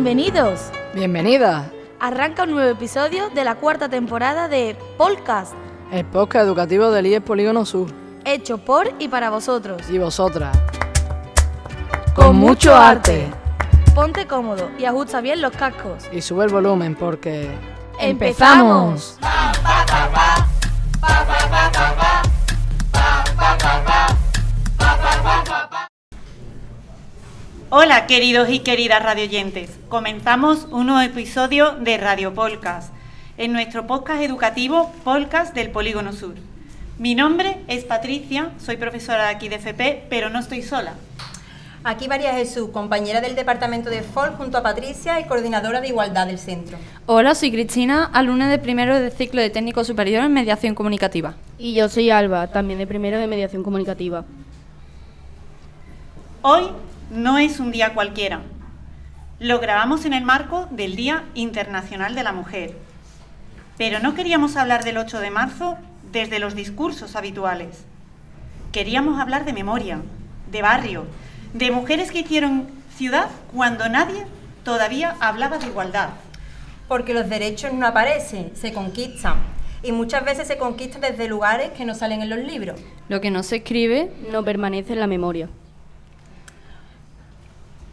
Bienvenidos. Bienvenida. Arranca un nuevo episodio de la cuarta temporada de Podcast, el podcast educativo del IES Polígono Sur. Hecho por y para vosotros. Y vosotras. Con mucho arte. Ponte cómodo y ajusta bien los cascos. Y sube el volumen porque... ¡Empezamos! Hola queridos y queridas radioyentes, comenzamos un nuevo episodio de Radio Podcast, en nuestro podcast educativo Podcast del Polígono Sur. Mi nombre es Patricia, soy profesora de aquí de FP, pero no estoy sola. Aquí María Jesús, compañera del departamento de FOL junto a Patricia y coordinadora de igualdad del centro. Hola, soy Cristina, alumna de primero del ciclo de técnico superior en mediación comunicativa. Y yo soy Alba, también de primero de mediación comunicativa. Hoy no es un día cualquiera. Lo grabamos en el marco del Día Internacional de la Mujer. Pero no queríamos hablar del 8 de marzo desde los discursos habituales. Queríamos hablar de memoria, de barrio, de mujeres que hicieron ciudad cuando nadie todavía hablaba de igualdad. Porque los derechos no aparecen, se conquistan. Y muchas veces se conquistan desde lugares que no salen en los libros. Lo que no se escribe no permanece en la memoria.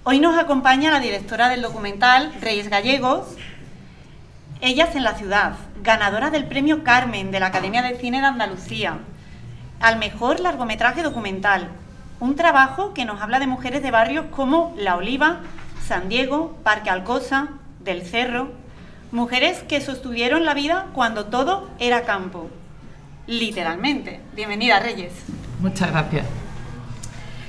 Hoy nos acompaña la directora del documental Reyes Gallegos, Ellas en la Ciudad, ganadora del premio Carmen de la Academia de Cine de Andalucía, al mejor largometraje documental, un trabajo que nos habla de mujeres de barrios como La Oliva, San Diego, Parque Alcosa, Del Cerro, mujeres que sostuvieron la vida cuando todo era campo, literalmente. Bienvenida, Reyes. Muchas gracias.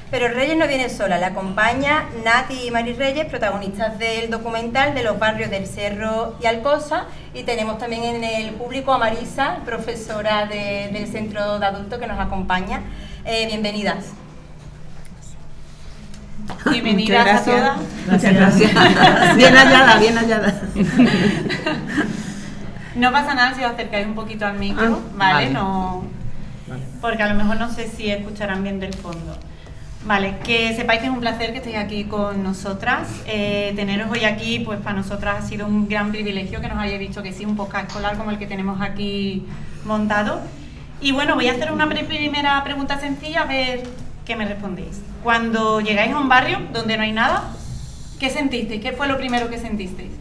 Pero Reyes no viene sola, la acompaña Nati y Mari Reyes, protagonistas del documental de los barrios del Cerro y Alcosa, y tenemos también en el público a Marisa, profesora del centro de adultos que nos acompaña. Bienvenidas. Bienvenidas a todas. Muchas gracias. Bien hallada, bien hallada. No pasa nada si os acercáis un poquito al micro, ¿vale? No, porque a lo mejor no sé si escucharán bien del fondo. Vale, que sepáis que es un placer que estéis aquí con nosotras. Teneros hoy aquí, pues para nosotras ha sido un gran privilegio que nos hayáis dicho que sí, un podcast escolar como el que tenemos aquí montado. Y bueno, voy a hacer una primera pregunta sencilla, a ver qué me respondéis. Cuando llegáis a un barrio donde no hay nada, ¿qué sentisteis? ¿Qué fue lo primero que sentisteis?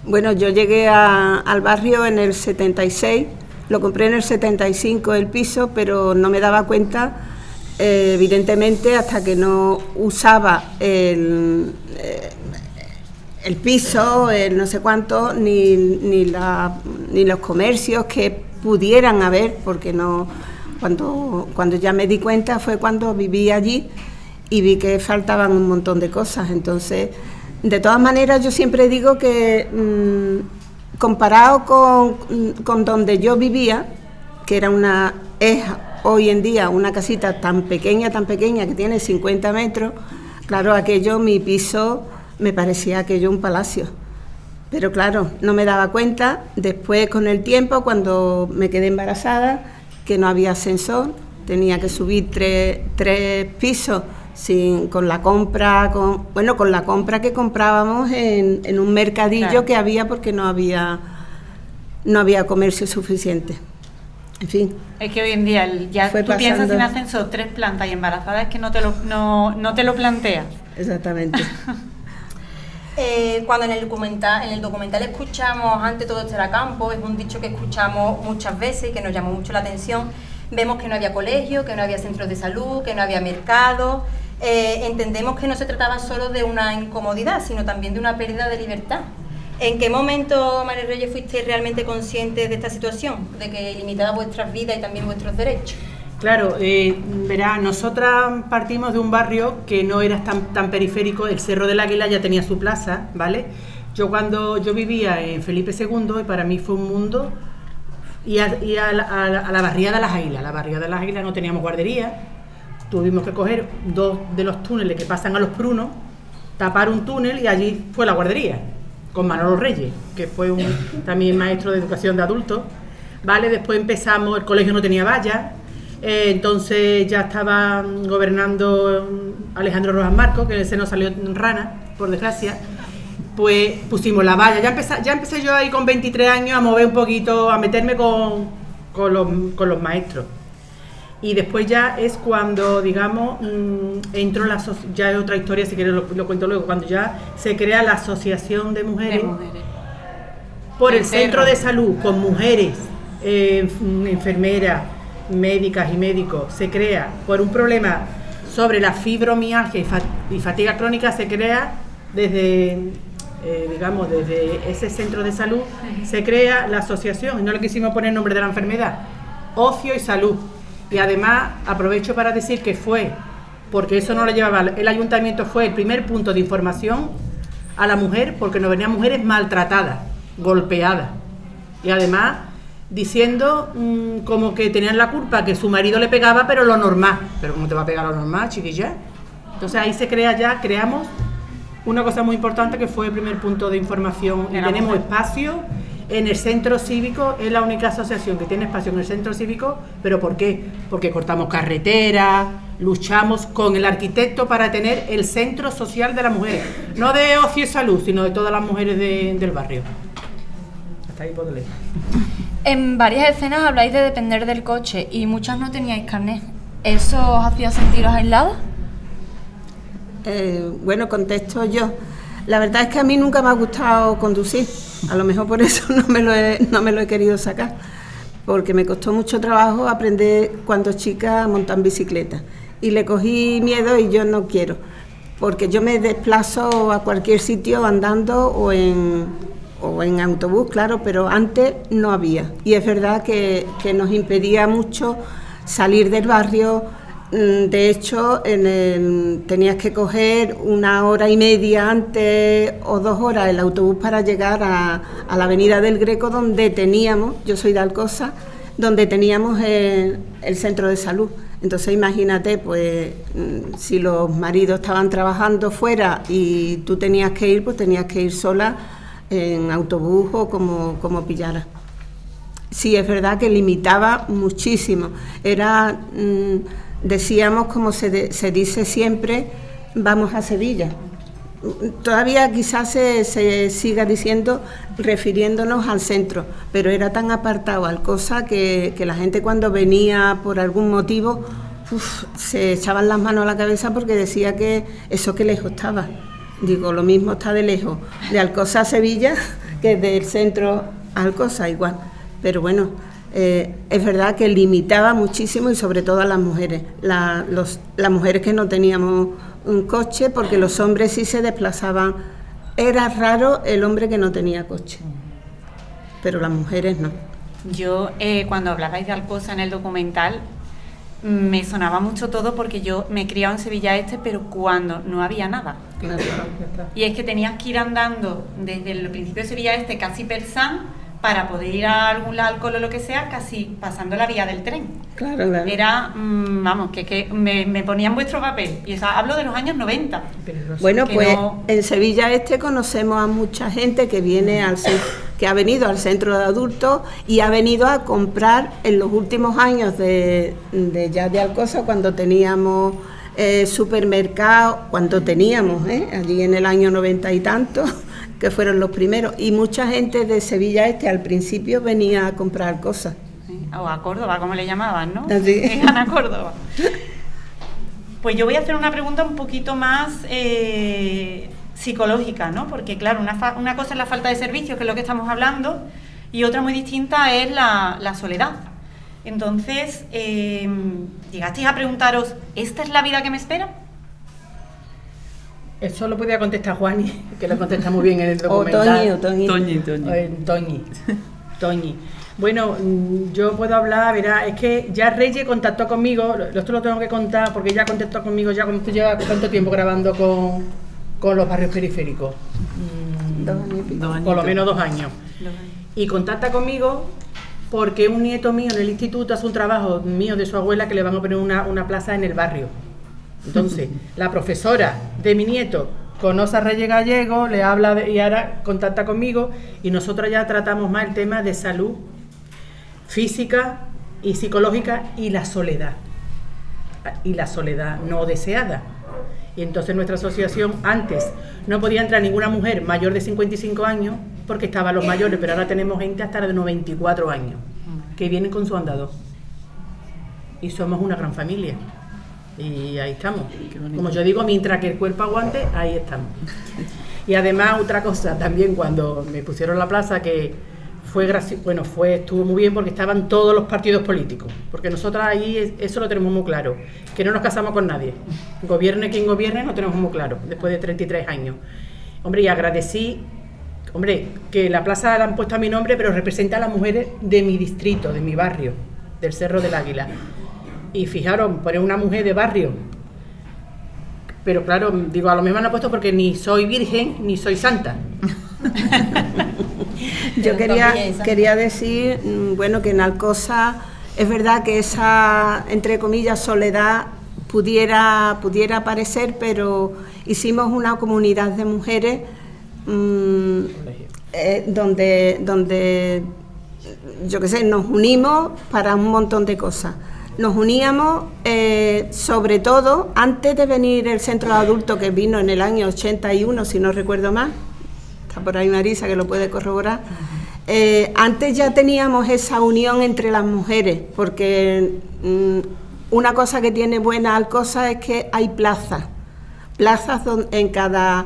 Bueno, yo llegué al barrio en el 76, lo compré en el 75 el piso, pero no me daba cuenta, evidentemente, hasta que no usaba el piso, el no sé cuánto, ni los comercios que pudieran haber, porque no... Cuando ya me di cuenta fue cuando viví allí y vi que faltaban un montón de cosas. Entonces, de todas maneras, yo siempre digo que comparado con donde yo vivía, que era es hoy en día una casita tan pequeña que tiene 50 metros, claro, mi piso me parecía aquello un palacio. Pero claro, no me daba cuenta. Después, con el tiempo, cuando me quedé embarazada, que no había ascensor, tenía que subir tres pisos con la compra que comprábamos en un mercadillo, claro, que había, porque no había comercio suficiente. En fin. Es que hoy en día tú piensas sin ascensor, 3 plantas y embarazada, es que no te lo planteas. Exactamente. Cuando en el documental escuchamos "antes todo esto era campo", es un dicho que escuchamos muchas veces y que nos llamó mucho la atención. Vemos que no había colegio, que no había centros de salud, que no había mercado. Entendemos que no se trataba solo de una incomodidad, sino también de una pérdida de libertad. ¿En qué momento, María Reyes, fuisteis realmente conscientes de esta situación, de que limitaba vuestras vidas y también vuestros derechos? Claro, verá, nosotras partimos de un barrio que no era tan periférico. El Cerro del Águila ya tenía su plaza, ¿vale? Yo vivía en Felipe II y para mí fue un mundo, y a la barriada de las Águilas. La barriada de las Águilas no teníamos guardería, tuvimos que coger 2 de los túneles que pasan a los Prunos, tapar un túnel y allí fue la guardería, con Manolo Reyes, que fue también maestro de educación de adultos, ¿vale? Después empezamos, el colegio no tenía vallas. Entonces ya estaba gobernando Alejandro Rojas Marcos, que ese no salió en rana, por desgracia, pues pusimos la valla. Ya empecé yo ahí con 23 años a mover un poquito, a meterme con los maestros. Y después ya es cuando, digamos, entró ya es otra historia, si quieres lo cuento luego, cuando ya se crea la Asociación de Mujeres, por el Centro de Salud, con mujeres, enfermeras, médicas y médicos, se crea por un problema sobre la fibromialgia y fatiga crónica, se crea desde ese centro de salud, se crea la asociación, y no le quisimos poner nombre de la enfermedad, Ocio y Salud. Y además aprovecho para decir que fue, porque eso no lo llevaba el ayuntamiento, fue el primer punto de información a la mujer, porque nos venían mujeres maltratadas, golpeadas, y además diciendo como que tenían la culpa, que su marido le pegaba, pero lo normal. Pero ¿cómo te va a pegar lo normal, chiquilla? Entonces ahí creamos una cosa muy importante, que fue el primer punto de información. Y tenemos espacio en el centro cívico, es la única asociación que tiene espacio en el centro cívico. ¿Pero por qué? Porque cortamos carreteras, luchamos con el arquitecto para tener el centro social de las mujeres, no de Ocio y Salud, sino de todas las mujeres del barrio. Hasta ahí puedo leer. En varias escenas habláis de depender del coche y muchas no teníais carnet. ¿Eso os hacía sentiros aisladas? Bueno, contesto yo. La verdad es que a mí nunca me ha gustado conducir. A lo mejor por eso no me lo he querido sacar. Porque me costó mucho trabajo aprender cuando chica a montar en bicicleta. Y le cogí miedo y yo no quiero. Porque yo me desplazo a cualquier sitio andando o en autobús, claro, pero antes no había. Y es verdad que nos impedía mucho salir del barrio. De hecho, tenías que coger 1 hora y media antes o 2 horas el autobús para llegar a la avenida del Greco, donde teníamos, yo soy de Alcosa, donde teníamos el centro de salud. Entonces imagínate, pues si los maridos estaban trabajando fuera y tú tenías que ir, pues tenías que ir sola en autobús o como pillara. Sí, es verdad que limitaba muchísimo. Era... decíamos, como se dice siempre, vamos a Sevilla. Todavía quizás se siga diciendo, refiriéndonos al centro, pero era tan apartado Alcosa que la gente cuando venía por algún motivo se echaban las manos a la cabeza porque decía que eso que lejos estaba. Digo, lo mismo está de lejos de Alcosa a Sevilla que del centro a Alcosa, igual. Pero bueno, es verdad que limitaba muchísimo, y sobre todo a las mujeres, las mujeres que no teníamos un coche, porque los hombres sí se desplazaban. Era raro el hombre que no tenía coche, pero las mujeres no. Yo, cuando hablabais de Alcosa en el documental, me sonaba mucho todo, porque yo me he criado en Sevilla Este, pero cuando no había nada. Claro. Y es que tenías que ir andando desde el principio de Sevilla Este, casi Persán, para poder ir a algún lado, al colo o lo que sea, casi pasando la vía del tren. Claro, claro. Era, vamos, que me ponían vuestro papel. Y hablo de los años 90. Bueno, pues en Sevilla Este conocemos a mucha gente que viene que ha venido al centro de adultos y ha venido a comprar en los últimos años de Alcosa, cuando teníamos supermercado, cuando teníamos, allí en el año 90 y tanto, que fueron los primeros, y mucha gente de Sevilla Este al principio venía a comprar cosas. O a Córdoba, como le llamaban, ¿no? Así. Vengan a Córdoba. Pues yo voy a hacer una pregunta un poquito más psicológica, ¿no? Porque claro, una cosa es la falta de servicios, que es lo que estamos hablando, y otra muy distinta es la soledad. Entonces, llegasteis a preguntaros, ¿esta es la vida que me espera? Eso lo podía contestar Juani, que lo contesta muy bien en el documental. Toñi. Bueno, yo puedo hablar, verá, es que ya Reyes contactó conmigo, esto lo tengo que contar porque ella contactó conmigo ya cuando lleva cuánto tiempo grabando con los barrios periféricos. 2 años y pico. Por lo menos 2 años. Y contacta conmigo porque un nieto mío en el instituto hace un trabajo mío de su abuela, que le van a poner una plaza en el barrio. Entonces, la profesora de mi nieto conoce a Reyes Gallego, le habla y ahora contacta conmigo, y nosotros ya tratamos más el tema de salud física y psicológica y la soledad no deseada. Y entonces nuestra asociación antes no podía entrar ninguna mujer mayor de 55 años porque estaban los mayores, pero ahora tenemos gente hasta de 94 años que vienen con su andador. Y somos una gran familia. Y ahí estamos. Como yo digo, mientras que el cuerpo aguante, ahí estamos. Y además otra cosa también, cuando me pusieron la plaza, que estuvo muy bien porque estaban todos los partidos políticos, porque nosotros ahí eso lo tenemos muy claro, que no nos casamos con nadie, gobierne quien gobierne, lo tenemos muy claro, después de 33 años. Hombre, y agradecí, que la plaza la han puesto a mi nombre, pero representa a las mujeres de mi distrito, de mi barrio, del Cerro del Águila. Y fijaros, poner una mujer de barrio, pero claro, digo, a lo mejor me han puesto porque ni soy virgen, ni soy santa. Yo quería decir, bueno, que en Alcosa es verdad que esa, entre comillas, soledad pudiera aparecer, pero hicimos una comunidad de mujeres donde, yo qué sé, nos unimos para un montón de cosas. Nos uníamos, sobre todo, antes de venir el centro de adultos, que vino en el año 81, si no recuerdo mal. Está por ahí Marisa, que lo puede corroborar. Antes ya teníamos esa unión entre las mujeres, porque una cosa que tiene buena Alcosa es que hay plazas en cada...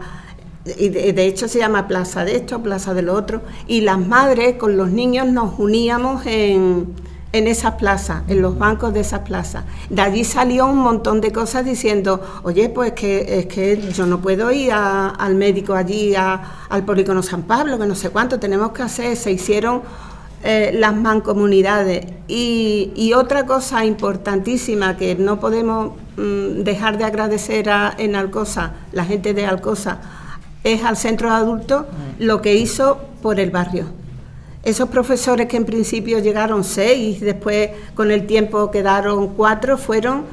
Y de hecho se llama plaza de esto, plaza de lo otro, y las madres con los niños nos uníamos en esas plazas, en los bancos de esas plazas. De allí salió un montón de cosas diciendo, oye, pues es que yo no puedo ir al médico allí, al Polígono San Pablo, que no sé cuánto, tenemos que hacer. Se hicieron las mancomunidades. Y otra cosa importantísima que no podemos dejar de agradecer en Alcosa, la gente de Alcosa, es al centro de adultos lo que hizo por el barrio. Esos profesores que en principio llegaron 6, después con el tiempo quedaron 4, fueron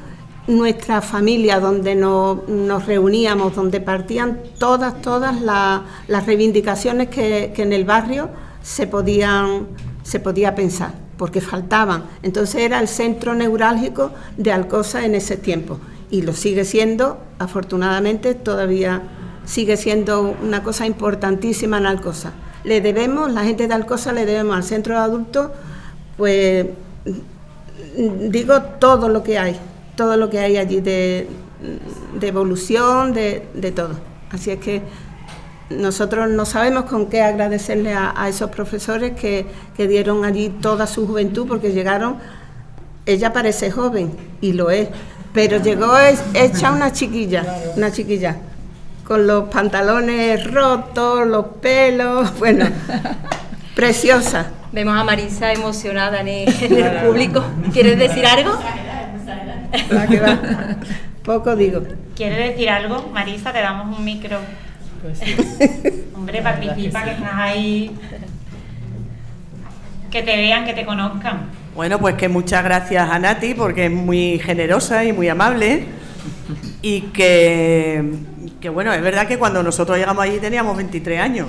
nuestra familia, donde nos reuníamos, donde partían todas las reivindicaciones que en el barrio se podía pensar, porque faltaban. Entonces era el centro neurálgico de Alcosa en ese tiempo, y lo sigue siendo, afortunadamente todavía sigue siendo una cosa importantísima en Alcosa. La gente de Alcosa le debemos al centro de adultos, pues digo, todo lo que hay allí de evolución, de todo. Así es que nosotros no sabemos con qué agradecerle a esos profesores que dieron allí toda su juventud, porque llegaron, ella parece joven, y lo es, pero llegó hecha una chiquilla, con los pantalones rotos, los pelos, bueno, preciosa. Vemos a Marisa emocionada en el público. ¿Quieres decir algo? Va. Poco digo. ¿Quieres decir algo, Marisa? Te damos un micro. Pues sí. Hombre, participa, que estás ahí. Que te vean, que te conozcan. Bueno, pues que muchas gracias a Nati, porque es muy generosa y muy amable. Y que bueno, es verdad que cuando nosotros llegamos allí teníamos 23 años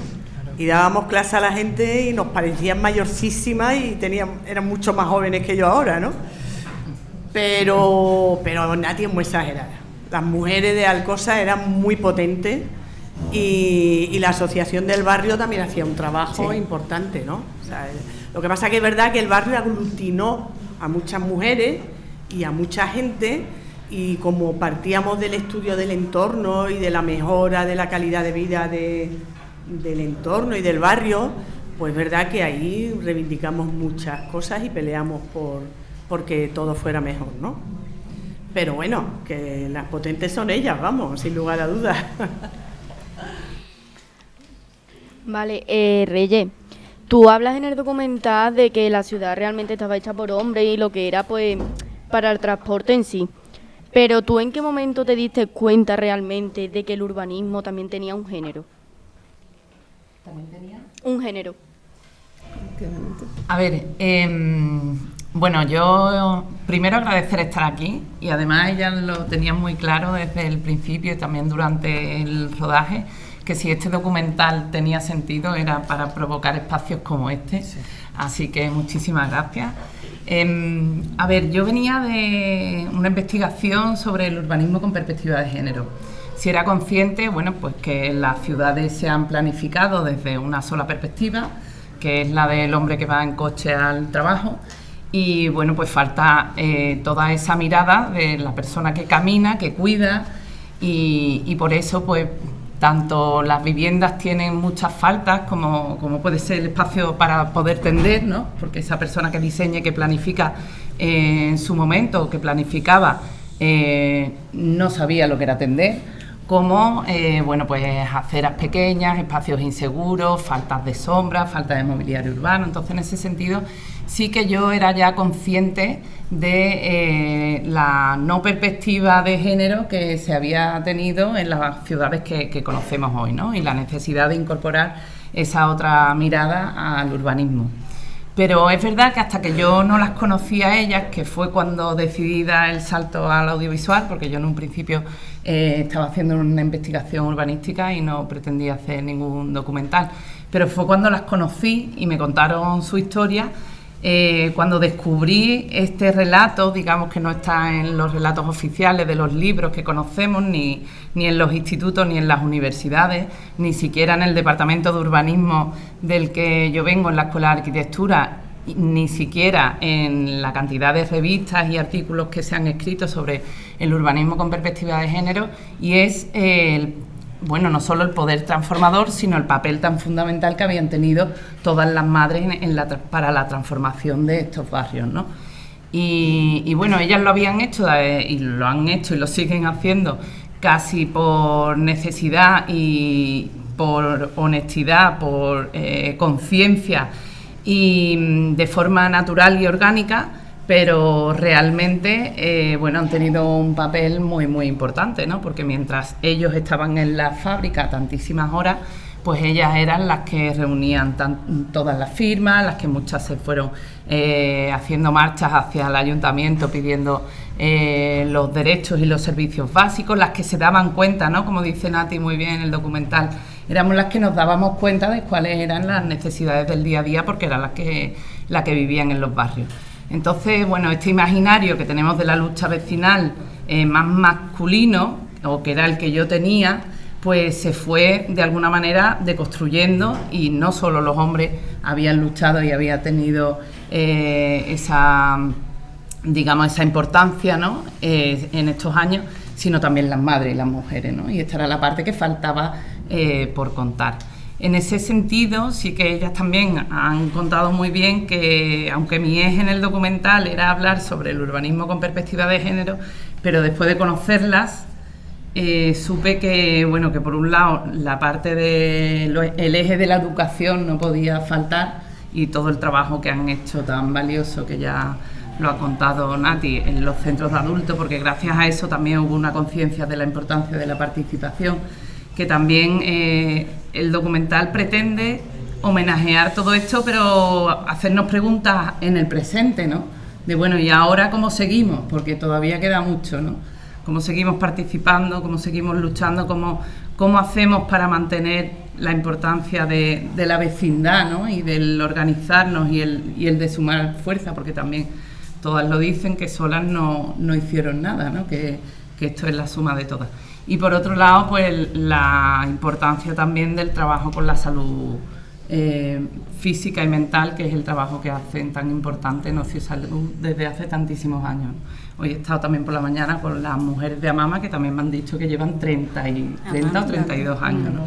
y dábamos clase a la gente y nos parecían mayorcísimas y eran mucho más jóvenes que yo ahora, ¿no? Pero Nati es muy exagerada. Las mujeres de Alcosa eran muy potentes y la asociación del barrio también hacía un trabajo importante, ¿no? O sea, lo que pasa que es verdad que el barrio aglutinó a muchas mujeres y a mucha gente. Y como partíamos del estudio del entorno y de la mejora de la calidad de vida del entorno y del barrio, pues es verdad que ahí reivindicamos muchas cosas y peleamos porque todo fuera mejor, ¿no? Pero bueno, que las potentes son ellas, vamos, sin lugar a dudas. Vale, Reyes, tú hablas en el documental de que la ciudad realmente estaba hecha por hombres y lo que era pues para el transporte en sí. Pero ¿tú en qué momento te diste cuenta realmente de que el urbanismo también tenía un género? ¿También tenía? Un género. A ver, bueno, yo primero agradecer estar aquí y además ella lo tenía muy claro desde el principio y también durante el rodaje, que si este documental tenía sentido era para provocar espacios como este. Sí. Así que muchísimas gracias. A ver, yo venía de una investigación sobre el urbanismo con perspectiva de género. si era consciente, bueno, pues que las ciudades se han planificado desde una sola perspectiva, que es la del hombre que va en coche al trabajo, y bueno, pues falta toda esa mirada de la persona que camina, que cuida, y por eso pues tanto las viviendas tienen muchas faltas como puede ser el espacio para poder tender, ¿no? Porque esa persona que diseña y que planifica en su momento, que planificaba, no sabía lo que era tender, como bueno, pues aceras pequeñas, espacios inseguros, faltas de sombra, falta de mobiliario urbano. Entonces, en ese sentido, sí que yo era ya consciente de la no perspectiva de género que se había tenido en las ciudades que conocemos hoy, ¿no? Y la necesidad de incorporar esa otra mirada al urbanismo. Pero es verdad que hasta que yo no las conocía a ellas, que fue cuando decidí dar el salto al audiovisual, porque yo en un principio estaba haciendo una investigación urbanística y no pretendía hacer ningún documental, pero fue cuando las conocí y me contaron su historia, cuando descubrí este relato, digamos que no está en los relatos oficiales de los libros que conocemos, ni en los institutos, ni en las universidades, ni siquiera en el departamento de urbanismo del que yo vengo, en la Escuela de Arquitectura, ni siquiera en la cantidad de revistas y artículos que se han escrito sobre el urbanismo con perspectiva de género, y es bueno, no solo el poder transformador, sino el papel tan fundamental que habían tenido todas las madres para la transformación de estos barrios, ¿no? Y bueno, ellas lo habían hecho y lo han hecho y lo siguen haciendo casi por necesidad y por honestidad, por conciencia y de forma natural y orgánica, pero realmente bueno, han tenido un papel muy muy importante, ¿no? Porque mientras ellos estaban en la fábrica tantísimas horas, pues ellas eran las que reunían todas las firmas, las que muchas se fueron haciendo marchas hacia el ayuntamiento pidiendo los derechos y los servicios básicos, las que se daban cuenta, ¿no? Como dice Nati muy bien en el documental, éramos las que nos dábamos cuenta de cuáles eran las necesidades del día a día, porque eran las que vivían en los barrios. Entonces, bueno, este imaginario que tenemos de la lucha vecinal más masculino, o que era el que yo tenía, pues se fue de alguna manera deconstruyendo, y no solo los hombres habían luchado y habían tenido esa importancia, ¿no? En estos años, sino también las madres y las mujeres, ¿no? Y esta era la parte que faltaba por contar. En ese sentido, sí que ellas también han contado muy bien que, aunque mi eje en el documental era hablar sobre el urbanismo con perspectiva de género, pero después de conocerlas, supe que, bueno, que por un lado la parte del eje de la educación no podía faltar, y todo el trabajo que han hecho tan valioso, que ya lo ha contado Nati, en los centros de adultos, porque gracias a eso también hubo una conciencia de la importancia de la participación, que también el documental pretende homenajear todo esto, pero hacernos preguntas en el presente, ¿no? De bueno, ¿y ahora cómo seguimos? Porque todavía queda mucho, ¿no? ¿Cómo seguimos participando? ¿Cómo seguimos luchando? ¿Cómo hacemos para mantener la importancia de la vecindad, ¿no? Y del organizarnos y el de sumar fuerza? Porque también todas lo dicen, que solas no hicieron nada, ¿no? Que esto es la suma de todas. Y por otro lado, pues la importancia también del trabajo con la salud física y mental, que es el trabajo que hacen tan importante en Ocio y Salud desde hace tantísimos años. Hoy he estado también por la mañana con las mujeres de Amama, que también me han dicho que llevan 30 o 32 años, ¿no?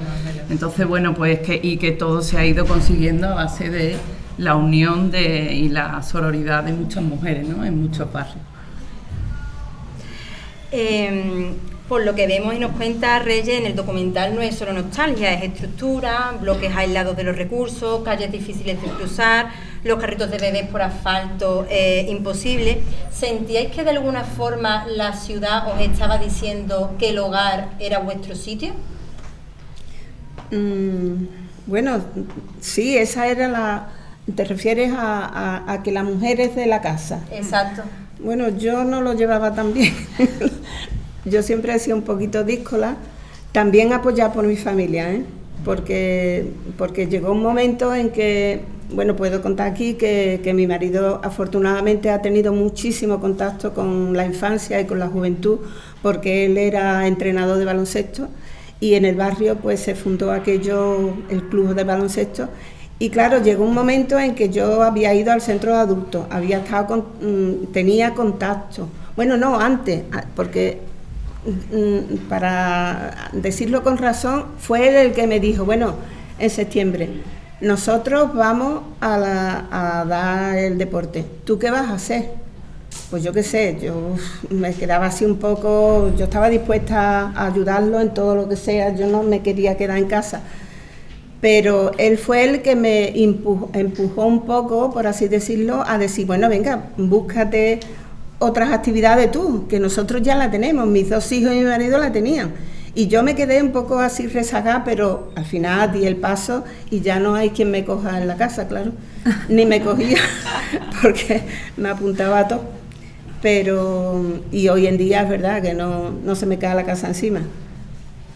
Entonces, bueno, pues que todo se ha ido consiguiendo a base de la unión y la sororidad de muchas mujeres, ¿no? En muchos barrios. Por lo que vemos y nos cuenta Reyes, en el documental no es solo nostalgia, es estructura, bloques aislados de los recursos, calles difíciles de cruzar, los carritos de bebés por asfalto imposible. ¿Sentíais que de alguna forma la ciudad os estaba diciendo que el hogar era vuestro sitio? Bueno, sí, esa era la... ¿Te refieres a que la mujer es de la casa? Exacto. Bueno, yo no lo llevaba tan bien. Yo siempre he sido un poquito díscola, también apoyada por mi familia, porque llegó un momento en que bueno, puedo contar aquí que mi marido afortunadamente ha tenido muchísimo contacto con la infancia y con la juventud, porque él era entrenador de baloncesto y en el barrio pues se fundó el club de baloncesto. Y claro, llegó un momento en que yo había ido al centro de adultos, tenía contacto. Bueno, no, antes, porque para decirlo con razón, fue él el que me dijo, bueno, en septiembre, nosotros vamos a dar el deporte. ¿Tú qué vas a hacer? Pues yo qué sé, yo me quedaba así un poco, yo estaba dispuesta a ayudarlo en todo lo que sea, yo no me quería quedar en casa. Pero él fue el que me empujó un poco, por así decirlo, a decir, bueno, venga, búscate otras actividades tú, que nosotros ya la tenemos, mis 2 hijos y mi marido la tenían. Y yo me quedé un poco así rezagada, pero al final di el paso y ya no hay quien me coja en la casa, claro. Ni me cogía, porque me apuntaba a todo. Y hoy en día es verdad que no se me cae la casa encima.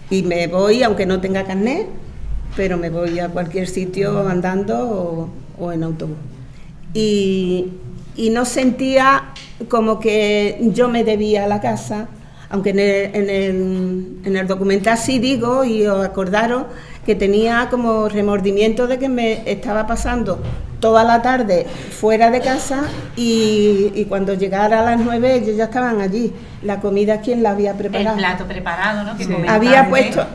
Y me voy, aunque no tenga carnet, pero me voy a cualquier sitio andando o en autobús. Y no sentía como que yo me debía a la casa, aunque en el documental sí digo, y os acordaros, que tenía como remordimiento de que me estaba pasando toda la tarde fuera de casa y cuando llegara a las 9 ellos ya estaban allí. La comida, ¿quién la había preparado? El plato preparado, ¿no? Que sí. Había puesto,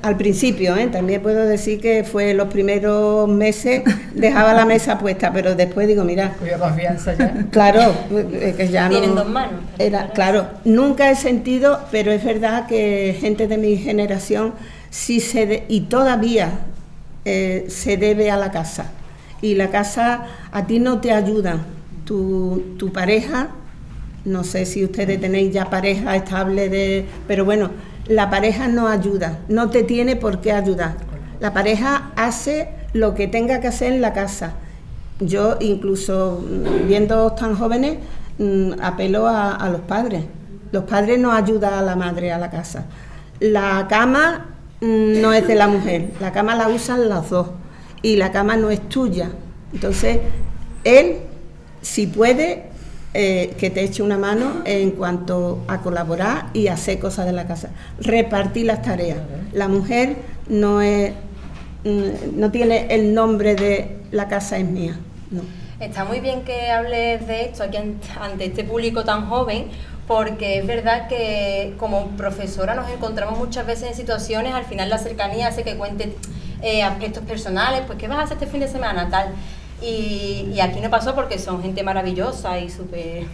al principio, también puedo decir que fue los primeros meses, dejaba la mesa puesta, pero después digo, mira... Cuya confianza ya. Claro, que ya no... Tienen 2 manos. Claro, nunca he sentido, pero es verdad que gente de mi generación sí y todavía se debe a la casa. Y la casa a ti no te ayuda. Tu pareja, no sé si ustedes tenéis ya pareja estable, pero bueno, la pareja no ayuda, no te tiene por qué ayudar. La pareja hace lo que tenga que hacer en la casa. Yo incluso viendo tan jóvenes apelo a los padres. Los padres no ayudan a la madre a la casa. La cama no es de la mujer, la cama la usan las dos y la cama no es tuya. Entonces, él, si puede, que te eche una mano en cuanto a colaborar y hacer cosas de la casa. Repartir las tareas. La mujer no tiene el nombre de la casa es mía, no. Está muy bien que hables de esto aquí ante este público tan joven, porque es verdad que como profesora nos encontramos muchas veces en situaciones, al final la cercanía hace que cuentes aspectos personales, pues ¿qué vas a hacer este fin de semana? Tal. Y aquí no pasó porque son gente maravillosa y súper...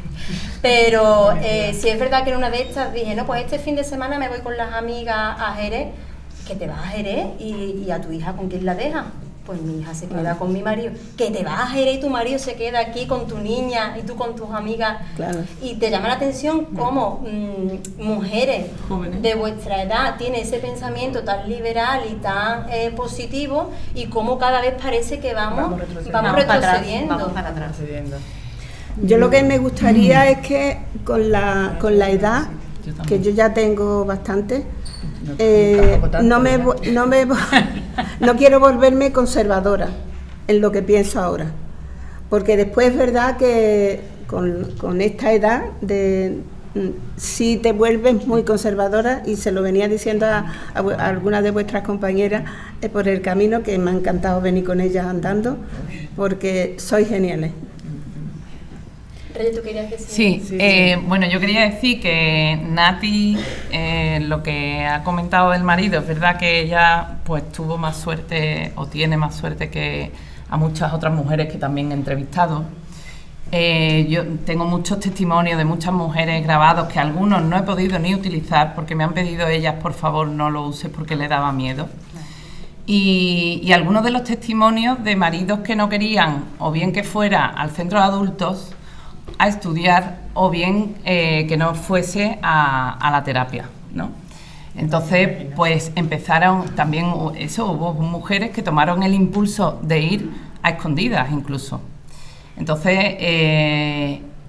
Pero sí es verdad que en una de estas dije, no, pues este fin de semana me voy con las amigas a Jerez. ¿Que te vas a Jerez? ¿Y a tu hija con quién la dejas? Pues mi hija se queda con mi marido. ¿Que te vas a Jerez y tu marido se queda aquí con tu niña y tú con tus amigas? Claro. Y te llama la atención cómo mujeres jóvenes de vuestra edad tienen ese pensamiento tan liberal y tan positivo, y cómo cada vez parece que vamos retrocediendo. Vamos para atrás. Yo lo que me gustaría es que con la edad, que yo ya tengo bastante, no quiero volverme conservadora en lo que pienso ahora, porque después es verdad que con esta edad si te vuelves muy conservadora, y se lo venía diciendo a algunas de vuestras compañeras por el camino, que me ha encantado venir con ellas andando, porque sois geniales. ¿Tú querías decir? Sí, bueno, yo quería decir que Nati, lo que ha comentado del marido, es verdad que ella pues tuvo más suerte o tiene más suerte que a muchas otras mujeres que también he entrevistado. Yo tengo muchos testimonios de muchas mujeres grabados que algunos no he podido ni utilizar porque me han pedido ellas, por favor, no lo uses porque le daba miedo. Y algunos de los testimonios de maridos que no querían o bien que fuera al centro de adultos a estudiar o bien que no fuese a la terapia, ¿no? Entonces, pues empezaron también hubo mujeres que tomaron el impulso de ir a escondidas incluso. Entonces,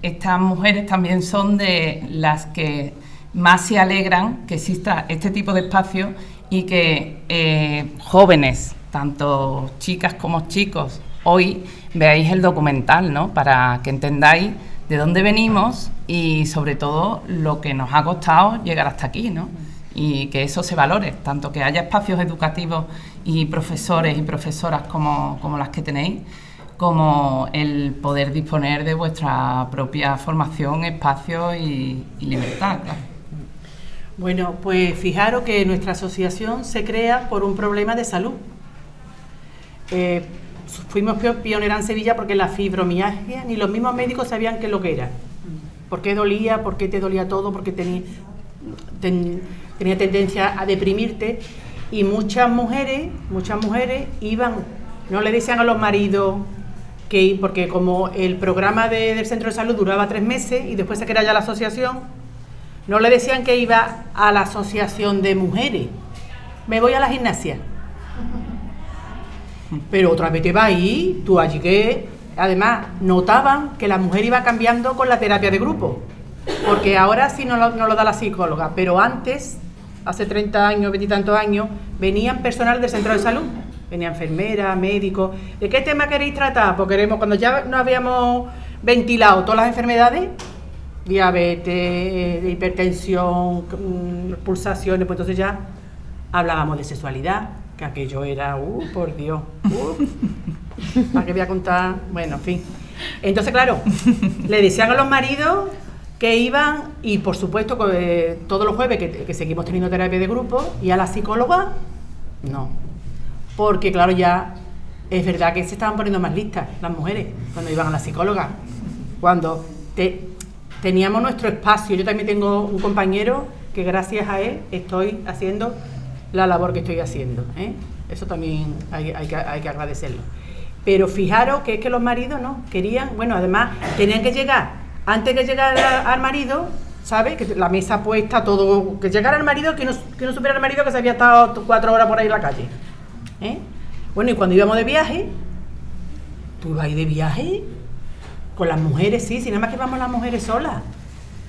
estas mujeres también son de las que más se alegran que exista este tipo de espacio y que jóvenes, tanto chicas como chicos, hoy veáis el documental, ¿no? Para que entendáis de dónde venimos y sobre todo lo que nos ha costado llegar hasta aquí, ¿no? Y que eso se valore, tanto que haya espacios educativos y profesores y profesoras como las que tenéis, como el poder disponer de vuestra propia formación, espacio y libertad, claro. Bueno, pues fijaros que nuestra asociación se crea por un problema de salud. Fuimos pioneras en Sevilla porque la fibromialgia ni los mismos médicos sabían qué es lo que era. ¿Por qué dolía? ¿Por qué te dolía todo? Porque tenía tendencia a deprimirte, y muchas mujeres iban, no le decían a los maridos que, porque como el programa del centro de salud duraba 3 meses y después se crea ya la asociación, no le decían que iba a la asociación de mujeres, me voy a la gimnasia. Pero otra vez te va ahí, tú allí que... Además, notaban que la mujer iba cambiando con la terapia de grupo, porque ahora sí no lo da la psicóloga, pero antes, hace 30 años, 20 y tantos años, venían personal del centro de salud, venían enfermeras, médicos. ¿De qué tema queréis tratar? Pues queremos, cuando ya nos habíamos ventilado todas las enfermedades, diabetes, hipertensión, pulsaciones, pues entonces ya hablábamos de sexualidad, que aquello era, por Dios, ¿para qué voy a contar? Bueno, en fin. Entonces, claro, le decían a los maridos que iban, y por supuesto todos los jueves que seguimos teniendo terapia de grupo, y a la psicóloga, no. Porque claro, ya es verdad que se estaban poniendo más listas las mujeres cuando iban a la psicóloga. Cuando teníamos nuestro espacio, yo también tengo un compañero que gracias a él estoy haciendo la labor que estoy haciendo, ¿eh? Eso también hay que agradecerlo. Pero fijaros que es que los maridos no querían, bueno, además tenían que llegar, antes que llegara al marido, ¿sabes? Que la mesa puesta, todo, que llegara el marido, que no supiera el marido que se había estado 4 horas por ahí en la calle, ¿eh? Bueno, y cuando íbamos de viaje, ¿tú ibas ahí de viaje? Con las mujeres, sí, si nada más que vamos las mujeres solas,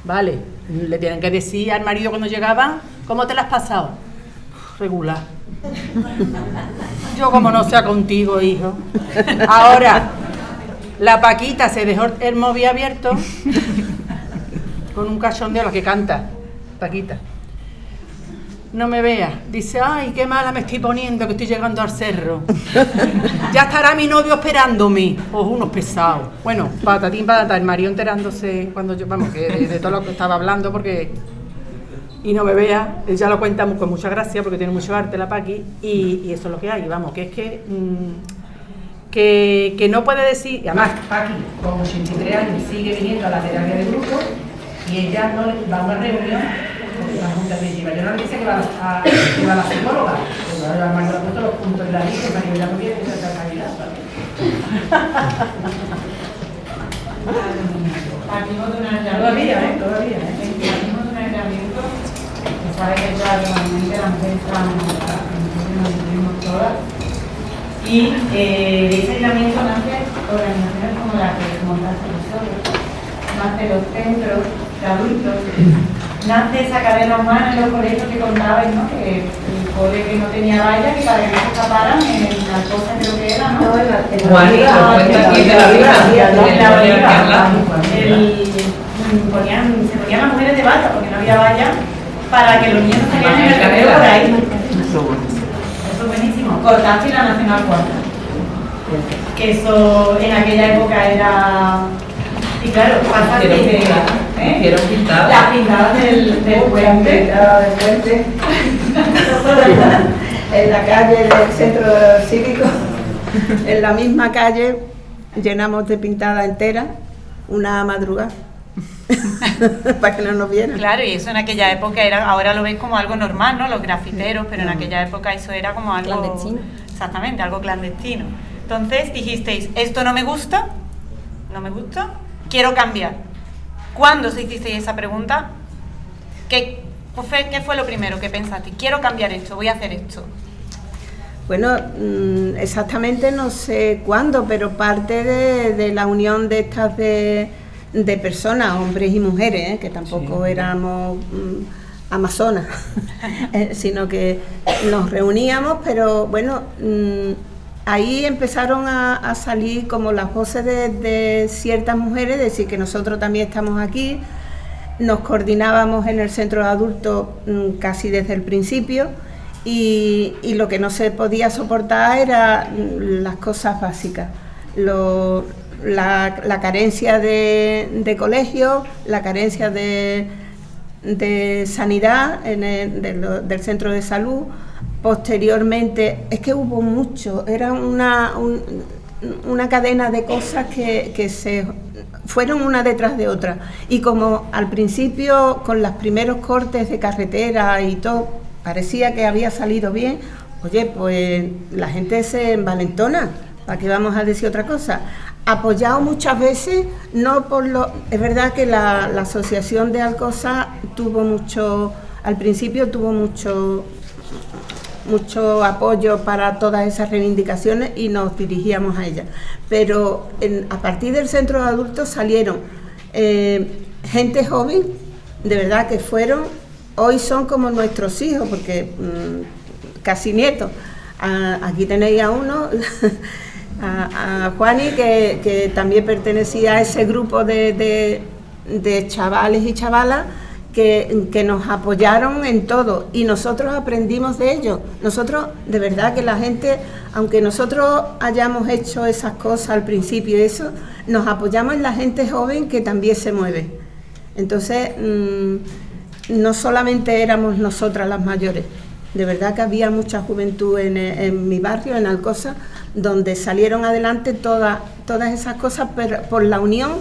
vale, le tienen que decir al marido cuando llegaban, ¿cómo te la has pasado? Regular. Yo como no sea contigo, hijo. Ahora, la Paquita se dejó el móvil abierto con un cachondeo, la que canta, Paquita. No me veas. Dice, ay, qué mala me estoy poniendo, que estoy llegando al cerro. Ya estará mi novio esperándome. Oh, unos pesados. Bueno, patatín, patata, el marido enterándose cuando yo, vamos, que de todo lo que estaba hablando, porque... Y no me vea, ya lo cuentamos con mucha gracia porque tiene mucho arte la Paqui, y eso es lo que hay, vamos, que es que no puede decir, y además Paqui con 83 años sigue viniendo a la terapia de grupo, y ella no va a una reunión, porque la junta de lleva, yo no le dice que va a la psicóloga, pero ahora el marido ha puesto los puntos de la lista, el marido ya no viene esa calidad, ¿vale? Todavía, sabe que normalmente las mujeres trabajan en todas, y de ese aislamiento nace organizaciones como la que montaste nosotros, nace los centros de adultos, nace esa cadena humana en los colegios que contabais, ¿no? Que el cole que no tenía valla, que para que no se escaparan en las cosas, creo que era, ¿no? Se ponían las mujeres de bata porque no había valla, para que los niños no salieran en el recreo por ahí. Eso es buenísimo. Cortaste la Nacional 4. Que eso en aquella época era... Y claro, pasaste de... Las pintadas del puente. En la calle del centro cívico, en la misma calle, llenamos de pintada entera una madrugada. Para que no nos vieran. Claro, y eso en aquella época era, ahora lo veis como algo normal, ¿no? Los grafiteros, pero en aquella época eso era como algo clandestino. Exactamente, algo clandestino. Entonces dijisteis, esto no me gusta, quiero cambiar. ¿Cuándo se hicisteis esa pregunta? ¿Qué fue lo primero que pensaste? Quiero cambiar esto, voy a hacer esto. Bueno, exactamente no sé cuándo, pero parte de la unión de estas de personas, hombres y mujeres, que tampoco éramos amazonas, sino que nos reuníamos, pero bueno, ahí empezaron a salir como las voces de ciertas mujeres, decir que nosotros también estamos aquí. Nos coordinábamos en el centro de adultos casi desde el principio y lo que no se podía soportar eran las cosas básicas. La carencia de colegios, la carencia de sanidad del centro de salud. Posteriormente, es que hubo mucho, era una cadena de cosas que se fueron una detrás de otra. Y como al principio, con los primeros cortes de carretera y todo, parecía que había salido bien, oye, pues la gente se envalentona, ¿para qué vamos a decir otra cosa? Apoyado muchas veces, no por es verdad que la asociación de Alcosa al principio tuvo mucho apoyo para todas esas reivindicaciones y nos dirigíamos a ellas. Pero a partir del centro de adultos salieron gente joven, de verdad que hoy son como nuestros hijos, porque casi nietos. Aquí tenéis a uno, a Juani, que también pertenecía a ese grupo de chavales y chavalas que nos apoyaron en todo y nosotros aprendimos de ellos. Nosotros, de verdad que la gente, aunque nosotros hayamos hecho esas cosas al principio, nos apoyamos en la gente joven que también se mueve. Entonces, no solamente éramos nosotras las mayores, de verdad que había mucha juventud en mi barrio, en Alcosa, donde salieron adelante todas esas cosas por la unión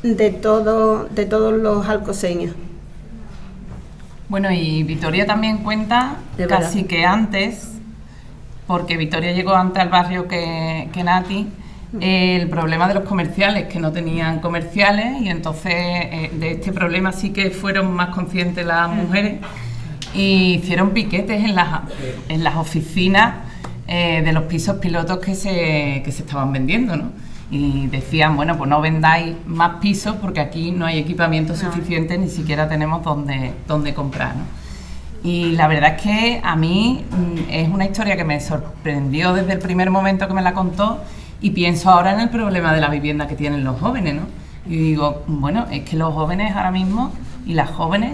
de todos los alcoseños. Bueno, y Vitoria también cuenta casi que antes, porque Vitoria llegó antes al barrio que Nati, el problema de los comerciales, que no tenían comerciales, y entonces de este problema sí que fueron más conscientes las mujeres y hicieron piquetes en las oficinas de los pisos pilotos que se estaban vendiendo, ¿no? Y decían, bueno, pues no vendáis más pisos porque aquí no hay equipamiento suficiente, ni siquiera tenemos dónde comprar, ¿no? Y la verdad es que a mí es una historia que me sorprendió desde el primer momento que me la contó, y pienso ahora en el problema de la vivienda que tienen los jóvenes, ¿no? Y digo, bueno, es que los jóvenes ahora mismo y las jóvenes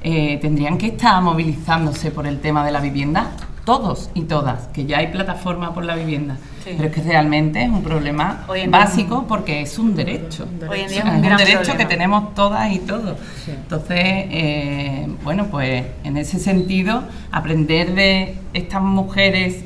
tendrían que estar movilizándose por el tema de la vivienda, todos y todas, que ya hay plataforma por la vivienda. Sí. Pero es que realmente es un problema básico porque es un derecho. Hoy en día es un derecho problema que tenemos todas y todos. Sí. Entonces, bueno, pues en ese sentido, aprender de estas mujeres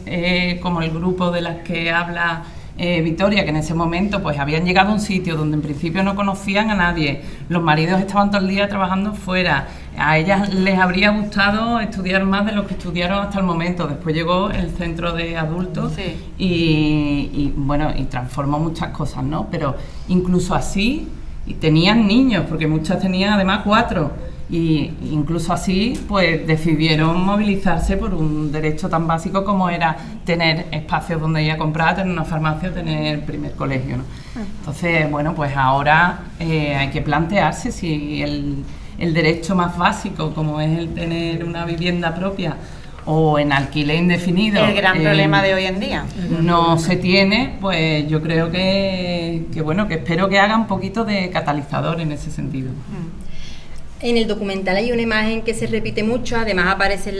como el grupo de las que habla Vitoria, que en ese momento pues habían llegado a un sitio donde en principio no conocían a nadie, los maridos estaban todo el día trabajando fuera, a ellas les habría gustado estudiar más de lo que estudiaron hasta el momento. Después llegó el centro de adultos y bueno, y transformó muchas cosas, ¿no? Pero incluso así, y tenían niños, porque muchas tenían además 4, y incluso así pues decidieron movilizarse por un derecho tan básico como era tener espacios donde ir a comprar, tener una farmacia, tener el primer colegio, ¿no? Entonces, bueno, pues ahora hay que plantearse si el derecho más básico, como es el tener una vivienda propia o en alquiler indefinido, el gran problema de hoy en día, no se tiene, pues yo creo que bueno, que espero que haga un poquito de catalizador en ese sentido. En el documental hay una imagen que se repite mucho, además aparece en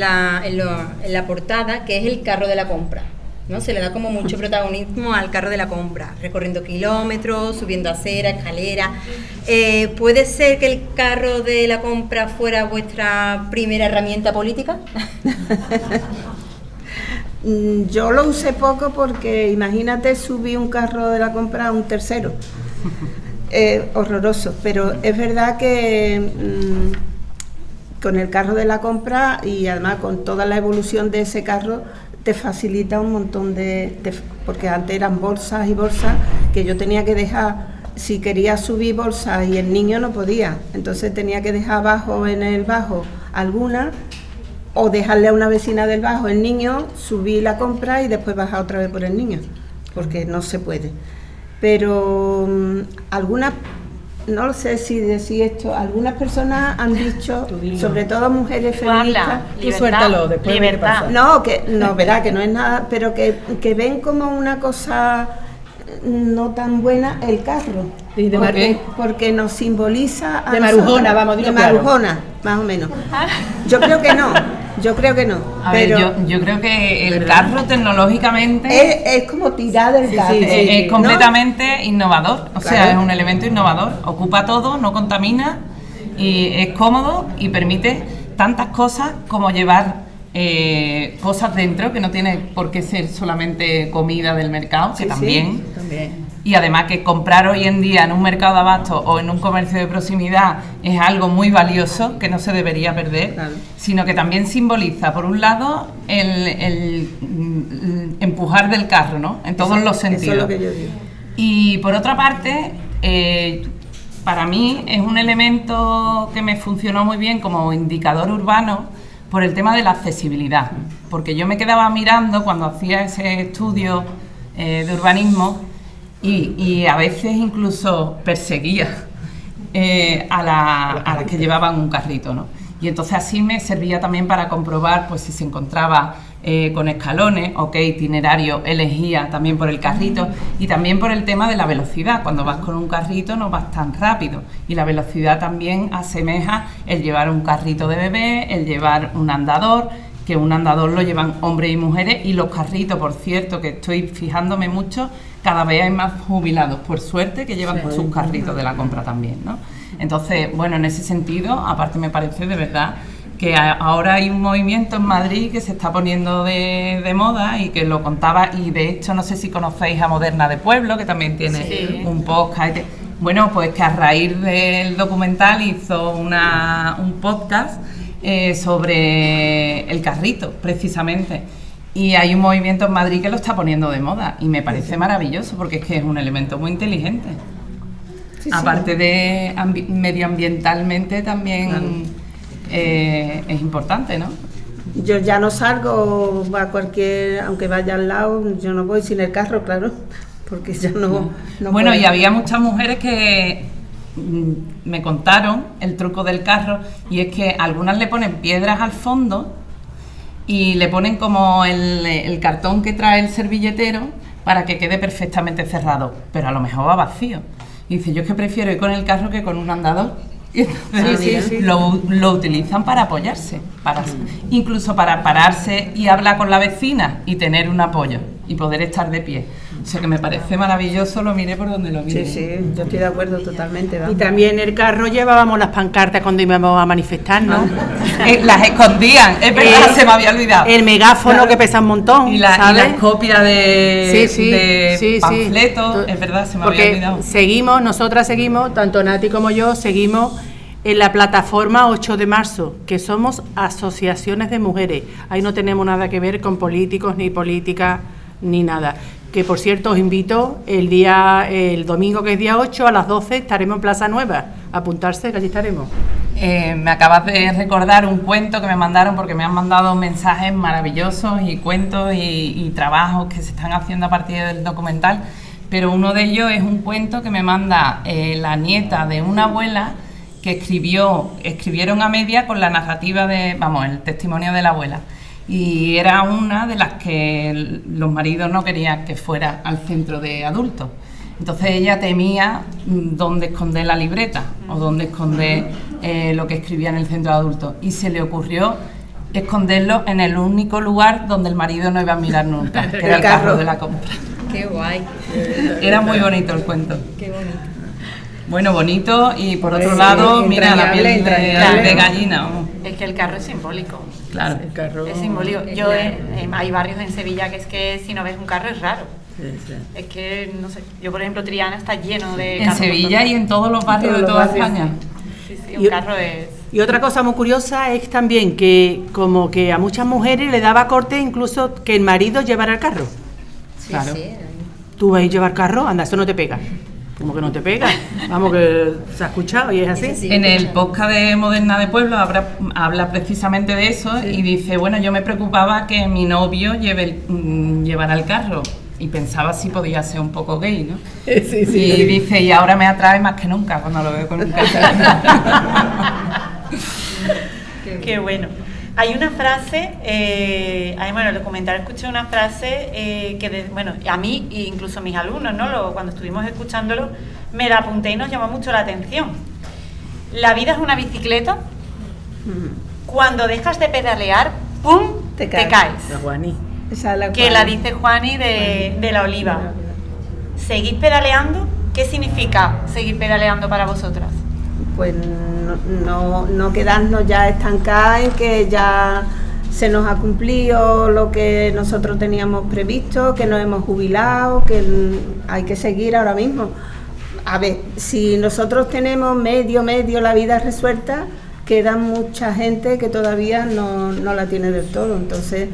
la portada, que es el carro de la compra, ¿no? Se le da como mucho protagonismo al carro de la compra, recorriendo kilómetros, subiendo aceras, escaleras. ¿Puede ser que el carro de la compra fuera vuestra primera herramienta política? Yo lo usé poco porque imagínate subir un carro de la compra a un tercero. Horroroso, pero es verdad que con el carro de la compra y además con toda la evolución de ese carro te facilita un montón porque antes eran bolsas y bolsas que yo tenía que dejar, si quería subir bolsas y el niño no podía, entonces tenía que dejar abajo en el bajo alguna o dejarle a una vecina del bajo el niño, subir la compra y después bajar otra vez por el niño, porque no se puede. Pero algunas no lo sé si decir esto, algunas personas han dicho, sobre todo mujeres feministas, Tú suéltalo, después libertad. Verá que no es nada, pero que ven como una cosa no tan buena el carro. Porque nos simboliza a de nosotros. Marujona, vamos, dilo de claro. Marujona, más o menos. Yo creo que no. A ver, yo creo que el carro tecnológicamente es como tirar del carro. es completamente innovador, o sea, Claro. es un elemento innovador, ocupa todo, no contamina y es cómodo y permite tantas cosas como llevar cosas dentro, que no tiene por qué ser solamente comida del mercado, que también. Y además que comprar hoy en día en un mercado de abasto o en un comercio de proximidad es algo muy valioso que no se debería perder, sino que también simboliza, por un lado, el empujar del carro, ¿no? En todos los sentidos. Eso es lo que yo digo. Y por otra parte, para mí es un elemento que me funcionó muy bien como indicador urbano por el tema de la accesibilidad, porque yo me quedaba mirando cuando hacía ese estudio de urbanismo y a veces incluso perseguía a las que llevaban un carrito, ¿no? Y entonces así me servía también para comprobar pues si se encontraba con escalones o qué itinerario elegía también por el carrito, y también por el tema de la velocidad. Cuando vas con un carrito no vas tan rápido, y la velocidad también asemeja el llevar un carrito de bebé, el llevar un andador, que un andador lo llevan hombres y mujeres, y los carritos, por cierto, que estoy fijándome mucho, cada vez hay más jubilados, por suerte, que llevan sus carritos de la compra también, ¿no? Entonces, bueno, en ese sentido, aparte me parece de verdad que ahora hay un movimiento en Madrid que se está poniendo de moda, y que lo contaba, y de hecho no sé si conocéis a Moderna de Pueblo, que también tiene un podcast. Bueno, pues que a raíz del documental hizo un podcast sobre el carrito, precisamente. Y hay un movimiento en Madrid que lo está poniendo de moda, y me parece maravilloso, porque es que es un elemento muy inteligente. Aparte de medioambientalmente también es importante, ¿no? Yo ya no salgo a cualquier, aunque vaya al lado, yo no voy sin el carro, claro, porque ya no bueno, puedo. y había muchas mujeres que me contaron el truco del carro, y es que algunas le ponen piedras al fondo y le ponen como el cartón que trae el servilletero para que quede perfectamente cerrado, pero a lo mejor va vacío. Y dice, yo es que prefiero ir con el carro que con un andador. Y entonces lo utilizan para apoyarse, incluso para pararse y hablar con la vecina y tener un apoyo y poder estar de pie. O sea que me parece maravilloso, lo mire por donde lo mire. Sí, yo estoy de acuerdo totalmente. Y también en el carro llevábamos las pancartas cuando íbamos a manifestarnos. Las escondían, es verdad, se me había olvidado. El megáfono que pesa un montón, y las copias de panfletos, es verdad, se me había olvidado. Nosotras seguimos, tanto Nati como yo, seguimos en la plataforma 8 de marzo, que somos asociaciones de mujeres. Ahí no tenemos nada que ver con políticos, ni política, ni nada. Que por cierto os invito el domingo, que es día 8, a las 12 estaremos en Plaza Nueva. Apuntarse, que allí estaremos. Me acabas de recordar un cuento que me mandaron, porque me han mandado mensajes maravillosos y cuentos y trabajos que se están haciendo a partir del documental, pero uno de ellos es un cuento que me manda la nieta de una abuela que escribieron a media con la narrativa el testimonio de la abuela. Y era una de las que los maridos no querían que fuera al centro de adultos. Entonces ella temía dónde esconder la libreta o dónde esconder lo que escribía en el centro de adultos. Y se le ocurrió esconderlo en el único lugar donde el marido no iba a mirar nunca, que era el carro de la compra. Qué guay. Era muy bonito el cuento. Qué bonito. Bueno, bonito, y por otro lado, mira, la piel de gallina. Es que el carro es simbólico. Claro. El carro es simbólico. Hay barrios en Sevilla que es que si no ves un carro es raro. Es que, no sé, yo por ejemplo, Triana está lleno de carros. En Sevilla y en todos los barrios de toda España. Sí, un carro es... Y otra cosa muy curiosa es también que como que a muchas mujeres le daba corte incluso que el marido llevara el carro. Claro. Tú vas a llevar carro, anda, eso no te pega. Como que no te pega. Vamos, que se ha escuchado y es así. En el podcast de Moderna de Pueblo habla precisamente de eso, y dice, bueno, yo me preocupaba que mi novio llevara el carro, y pensaba si podía ser un poco gay, ¿no? Sí, Y dice, y ahora me atrae más que nunca cuando lo veo con un cartel. Qué bueno. Hay una frase, bueno, en el documental escuché una frase bueno, a mí e incluso a mis alumnos, ¿no? Cuando estuvimos escuchándolo, me la apunté y nos llamó mucho la atención. La vida es una bicicleta. Cuando dejas de pedalear, ¡pum!, te caes. La Juaní. Que la dice Juani de La Oliva. ¿Seguís pedaleando? ¿Qué significa seguir pedaleando para vosotras? Pues no quedarnos ya estancadas en que ya se nos ha cumplido lo que nosotros teníamos previsto, que nos hemos jubilado, que hay que seguir ahora mismo. A ver, si nosotros tenemos medio la vida resuelta, queda mucha gente que todavía no la tiene del todo. Entonces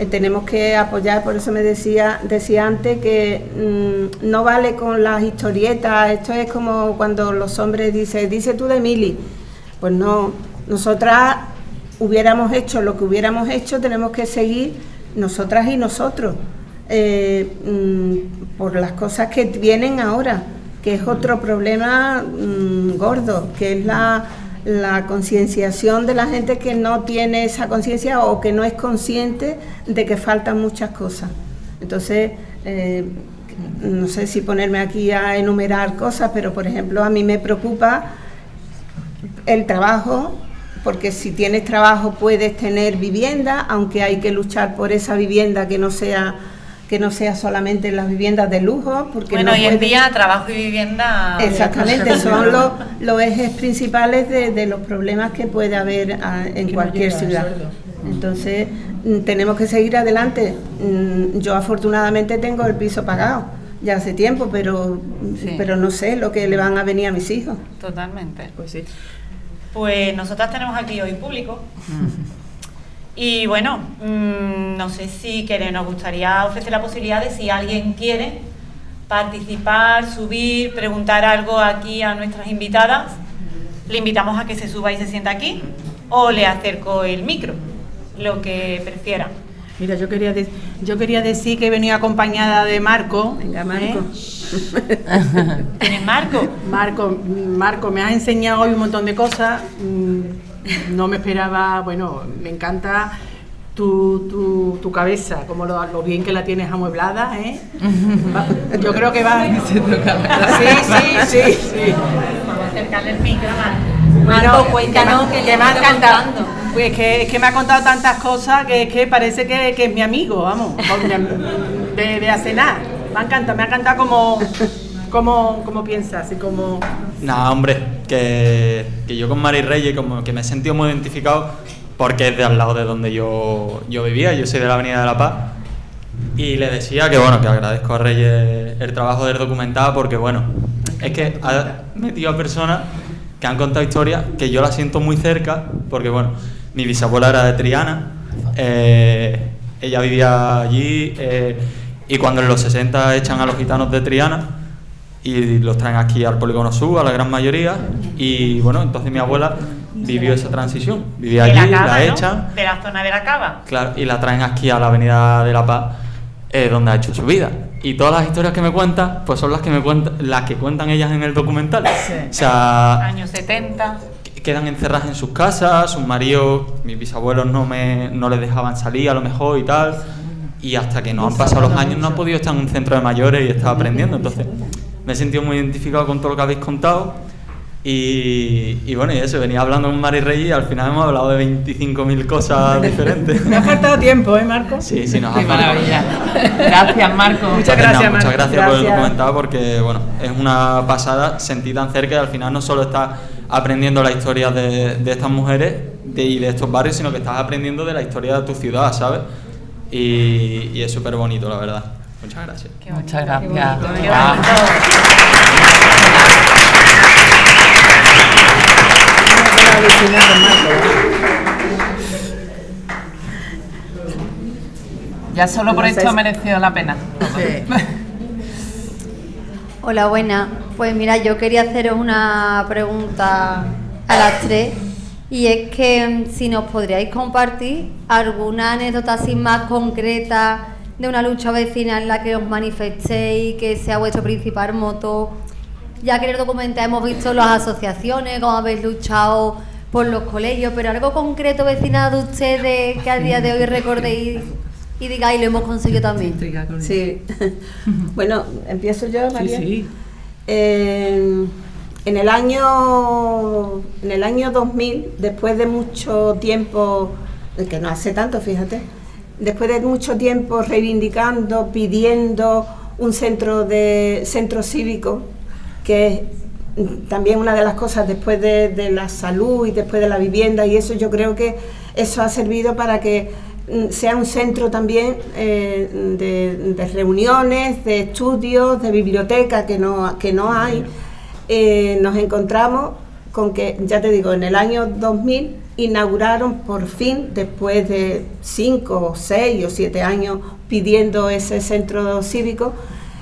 tenemos que apoyar. Por eso me decía antes que no vale con las historietas. Esto es como cuando los hombres dicen, dice tú de Mili. Pues no, nosotras hubiéramos hecho lo que hubiéramos hecho, tenemos que seguir nosotras y nosotros por las cosas que vienen ahora, que es otro problema gordo, que es la concienciación de la gente que no tiene esa conciencia o que no es consciente de que faltan muchas cosas. Entonces, no sé si ponerme aquí a enumerar cosas, pero por ejemplo a mí me preocupa el trabajo, porque si tienes trabajo puedes tener vivienda, aunque hay que luchar por esa vivienda que no sea solamente las viviendas de lujo, porque bueno, no hoy en día trabajo y vivienda exactamente son los ejes principales de los problemas que puede haber en cualquier ciudad. Entonces tenemos que seguir adelante. Yo afortunadamente tengo el piso pagado ya hace tiempo, pero no sé lo que le van a venir a mis hijos. Totalmente. Pues sí. Pues nosotras tenemos aquí hoy público. Y bueno, no sé si nos gustaría ofrecer la posibilidad de si alguien quiere participar, subir, preguntar algo aquí a nuestras invitadas, le invitamos a que se suba y se sienta aquí, o le acerco el micro, lo que prefiera. Mira, yo quería decir que venía acompañada de Marco. Venga, Marco. ¿Quién es Marco? Marco, me has enseñado hoy un montón de cosas. No me esperaba, bueno, me encanta tu cabeza, como lo bien que la tienes amueblada, ¿eh? Yo creo que va. Sí. Vamos a acercarle el micro, Marco. Marco, cuéntanos que me ha encantado. Pues es que me ha contado tantas cosas que parece que es mi amigo, vamos, de hace nada. Me ha encantado como piensa, así como... Nada, hombre, que yo con Mari Reyes como que me he sentido muy identificado porque es de al lado de donde yo vivía, yo soy de la Avenida de la Paz, y le decía que bueno, que agradezco a Reyes el trabajo del documental porque bueno, es que ha metido a personas que han contado historias que yo las siento muy cerca, porque bueno, mi bisabuela era de Triana, ella vivía allí, y cuando en los 60 echan a los gitanos de Triana y los traen aquí al Polígono Sur, a la gran mayoría, y bueno, entonces mi abuela vivió esa transición, vivía allí, la echan, de la zona de la Cava, claro, y la traen aquí a la Avenida de la Paz, donde ha hecho su vida. Y todas las historias que me cuentan, pues son las que cuentan ellas en el documental. Sí. O sea, años 70. Quedan encerradas en sus casas, sus maridos, mis bisabuelos no les dejaban salir a lo mejor y tal, y hasta que no han pasado los años no han podido estar en un centro de mayores y estar aprendiendo. Entonces me he sentido muy identificado con todo lo que habéis contado, y bueno, y eso, venía hablando con Mari Reyes y al final hemos hablado de 25.000 cosas diferentes. Me ha faltado tiempo, Marco? Sí, nos ha faltado. Maravilla. Gracias, Marco. Muchas gracias, Marco. Muchas gracias por el documental, porque bueno, es una pasada sentir tan cerca, y al final no solo estás aprendiendo la historia de estas mujeres y de estos barrios, sino que estás aprendiendo de la historia de tu ciudad, ¿sabes? Y es súper bonito, la verdad. Muchas gracias. Muchas gracias. Ya solo por esto ha merecido la pena. Sí. Hola, buenas. Pues mira, yo quería haceros una pregunta a las tres, y es que si nos podríais compartir alguna anécdota así más concreta de una lucha vecina en la que os manifestéis, que sea vuestro principal moto. Ya que en el documental hemos visto las asociaciones, cómo habéis luchado por los colegios, pero algo concreto vecinal de ustedes que a día de hoy recordéis y digáis, lo hemos conseguido también. Sí. Bueno, empiezo yo, María. Sí. En el año 2000, después de mucho tiempo, que no hace tanto, fíjate, después de mucho tiempo reivindicando, pidiendo un centro cívico, que es también una de las cosas después de la salud y después de la vivienda, y eso yo creo que eso ha servido para que sea un centro también de reuniones, de estudios, de biblioteca, que no hay. Nos encontramos con que, ya te digo, en el año 2000 inauguraron por fin, después de 5, 6 o 7 años pidiendo ese centro cívico,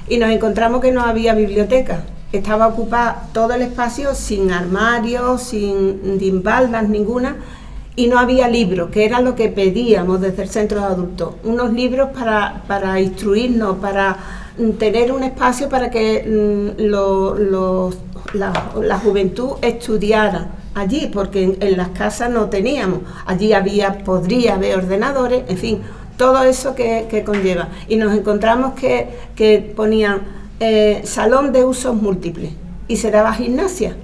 y nos encontramos que no había biblioteca. Estaba ocupado todo el espacio sin armarios, sin baldas ninguna, y no había libros, que era lo que pedíamos desde el centro de adultos. Unos libros para instruirnos, para tener un espacio para que la juventud estudiara allí, porque en las casas no teníamos. Allí podría haber ordenadores, en fin, todo eso que conlleva. Y nos encontramos que ponían salón de usos múltiples y se daba gimnasia.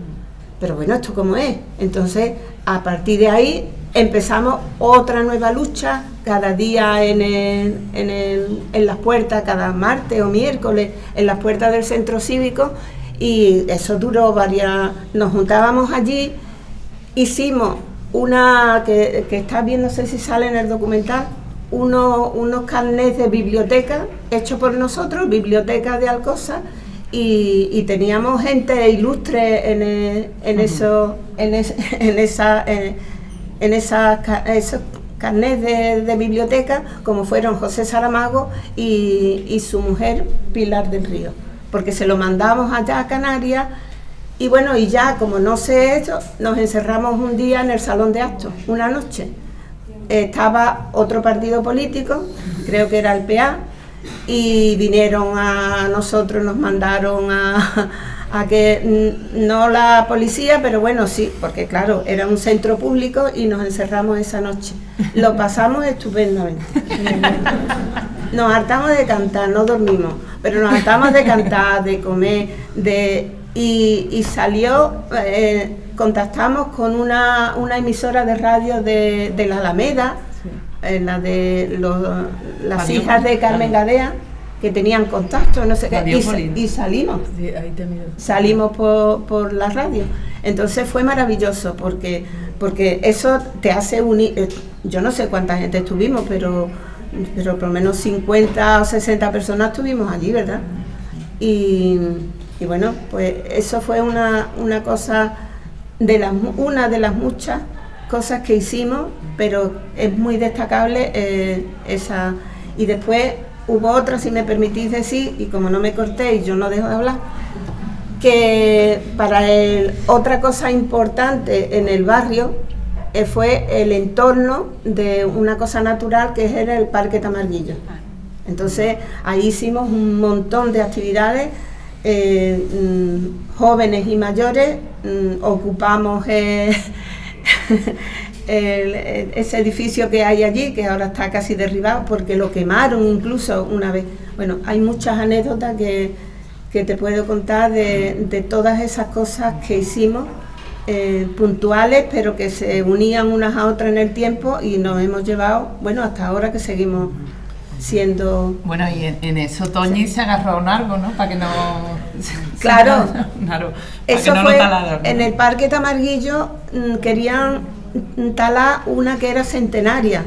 Pero bueno, ¿esto cómo es? Entonces, a partir de ahí empezamos otra nueva lucha, cada día en las puertas, cada martes o miércoles, en las puertas del centro cívico, y eso duró nos juntábamos allí, hicimos una, que está bien, no sé si sale en el documental, unos carnets de biblioteca hechos por nosotros, biblioteca de Alcosa, y teníamos gente ilustre esos carnets de biblioteca, como fueron José Saramago y su mujer Pilar del Río, porque se lo mandamos allá a Canarias. Y bueno, y ya como no sé esto, nos encerramos un día en el salón de actos, una noche. Estaba otro partido político, creo que era el PA, y vinieron a nosotros, nos mandaron a que, no la policía, pero bueno, sí, porque claro, era un centro público, y nos encerramos esa noche. Lo pasamos estupendamente. Nos hartamos de cantar, no dormimos, pero nos hartamos de cantar, de comer, y salió, contactamos con una emisora de radio de la Alameda, la de las hijas de Carmen Gadea, que tenían contacto, no sé qué, y salimos. Sí, ahí te miro. Salimos por la radio. Entonces fue maravilloso, porque eso te hace unir. Yo no sé cuánta gente estuvimos, pero por lo menos 50 o 60 personas estuvimos allí, ¿verdad? Y bueno, pues eso fue una cosa, una de las muchas cosas que hicimos, pero es muy destacable esa. Y después hubo otra, si me permitís decir, y como no me cortéis, yo no dejo de hablar, que para él otra cosa importante en el barrio fue el entorno de una cosa natural que era el Parque Tamarguillo. Entonces ahí hicimos un montón de actividades, jóvenes y mayores, ocupamos ese edificio que hay allí, que ahora está casi derribado porque lo quemaron incluso una vez. Bueno, hay muchas anécdotas que te puedo contar de todas esas cosas que hicimos, puntuales, pero que se unían unas a otras en el tiempo, y nos hemos llevado, bueno, hasta ahora que seguimos siendo. Bueno, y en eso Toñi se agarró a un árbol, ¿no? Para que no. Claro, eso fue en el Parque Tamarguillo. Querían talar una que era centenaria,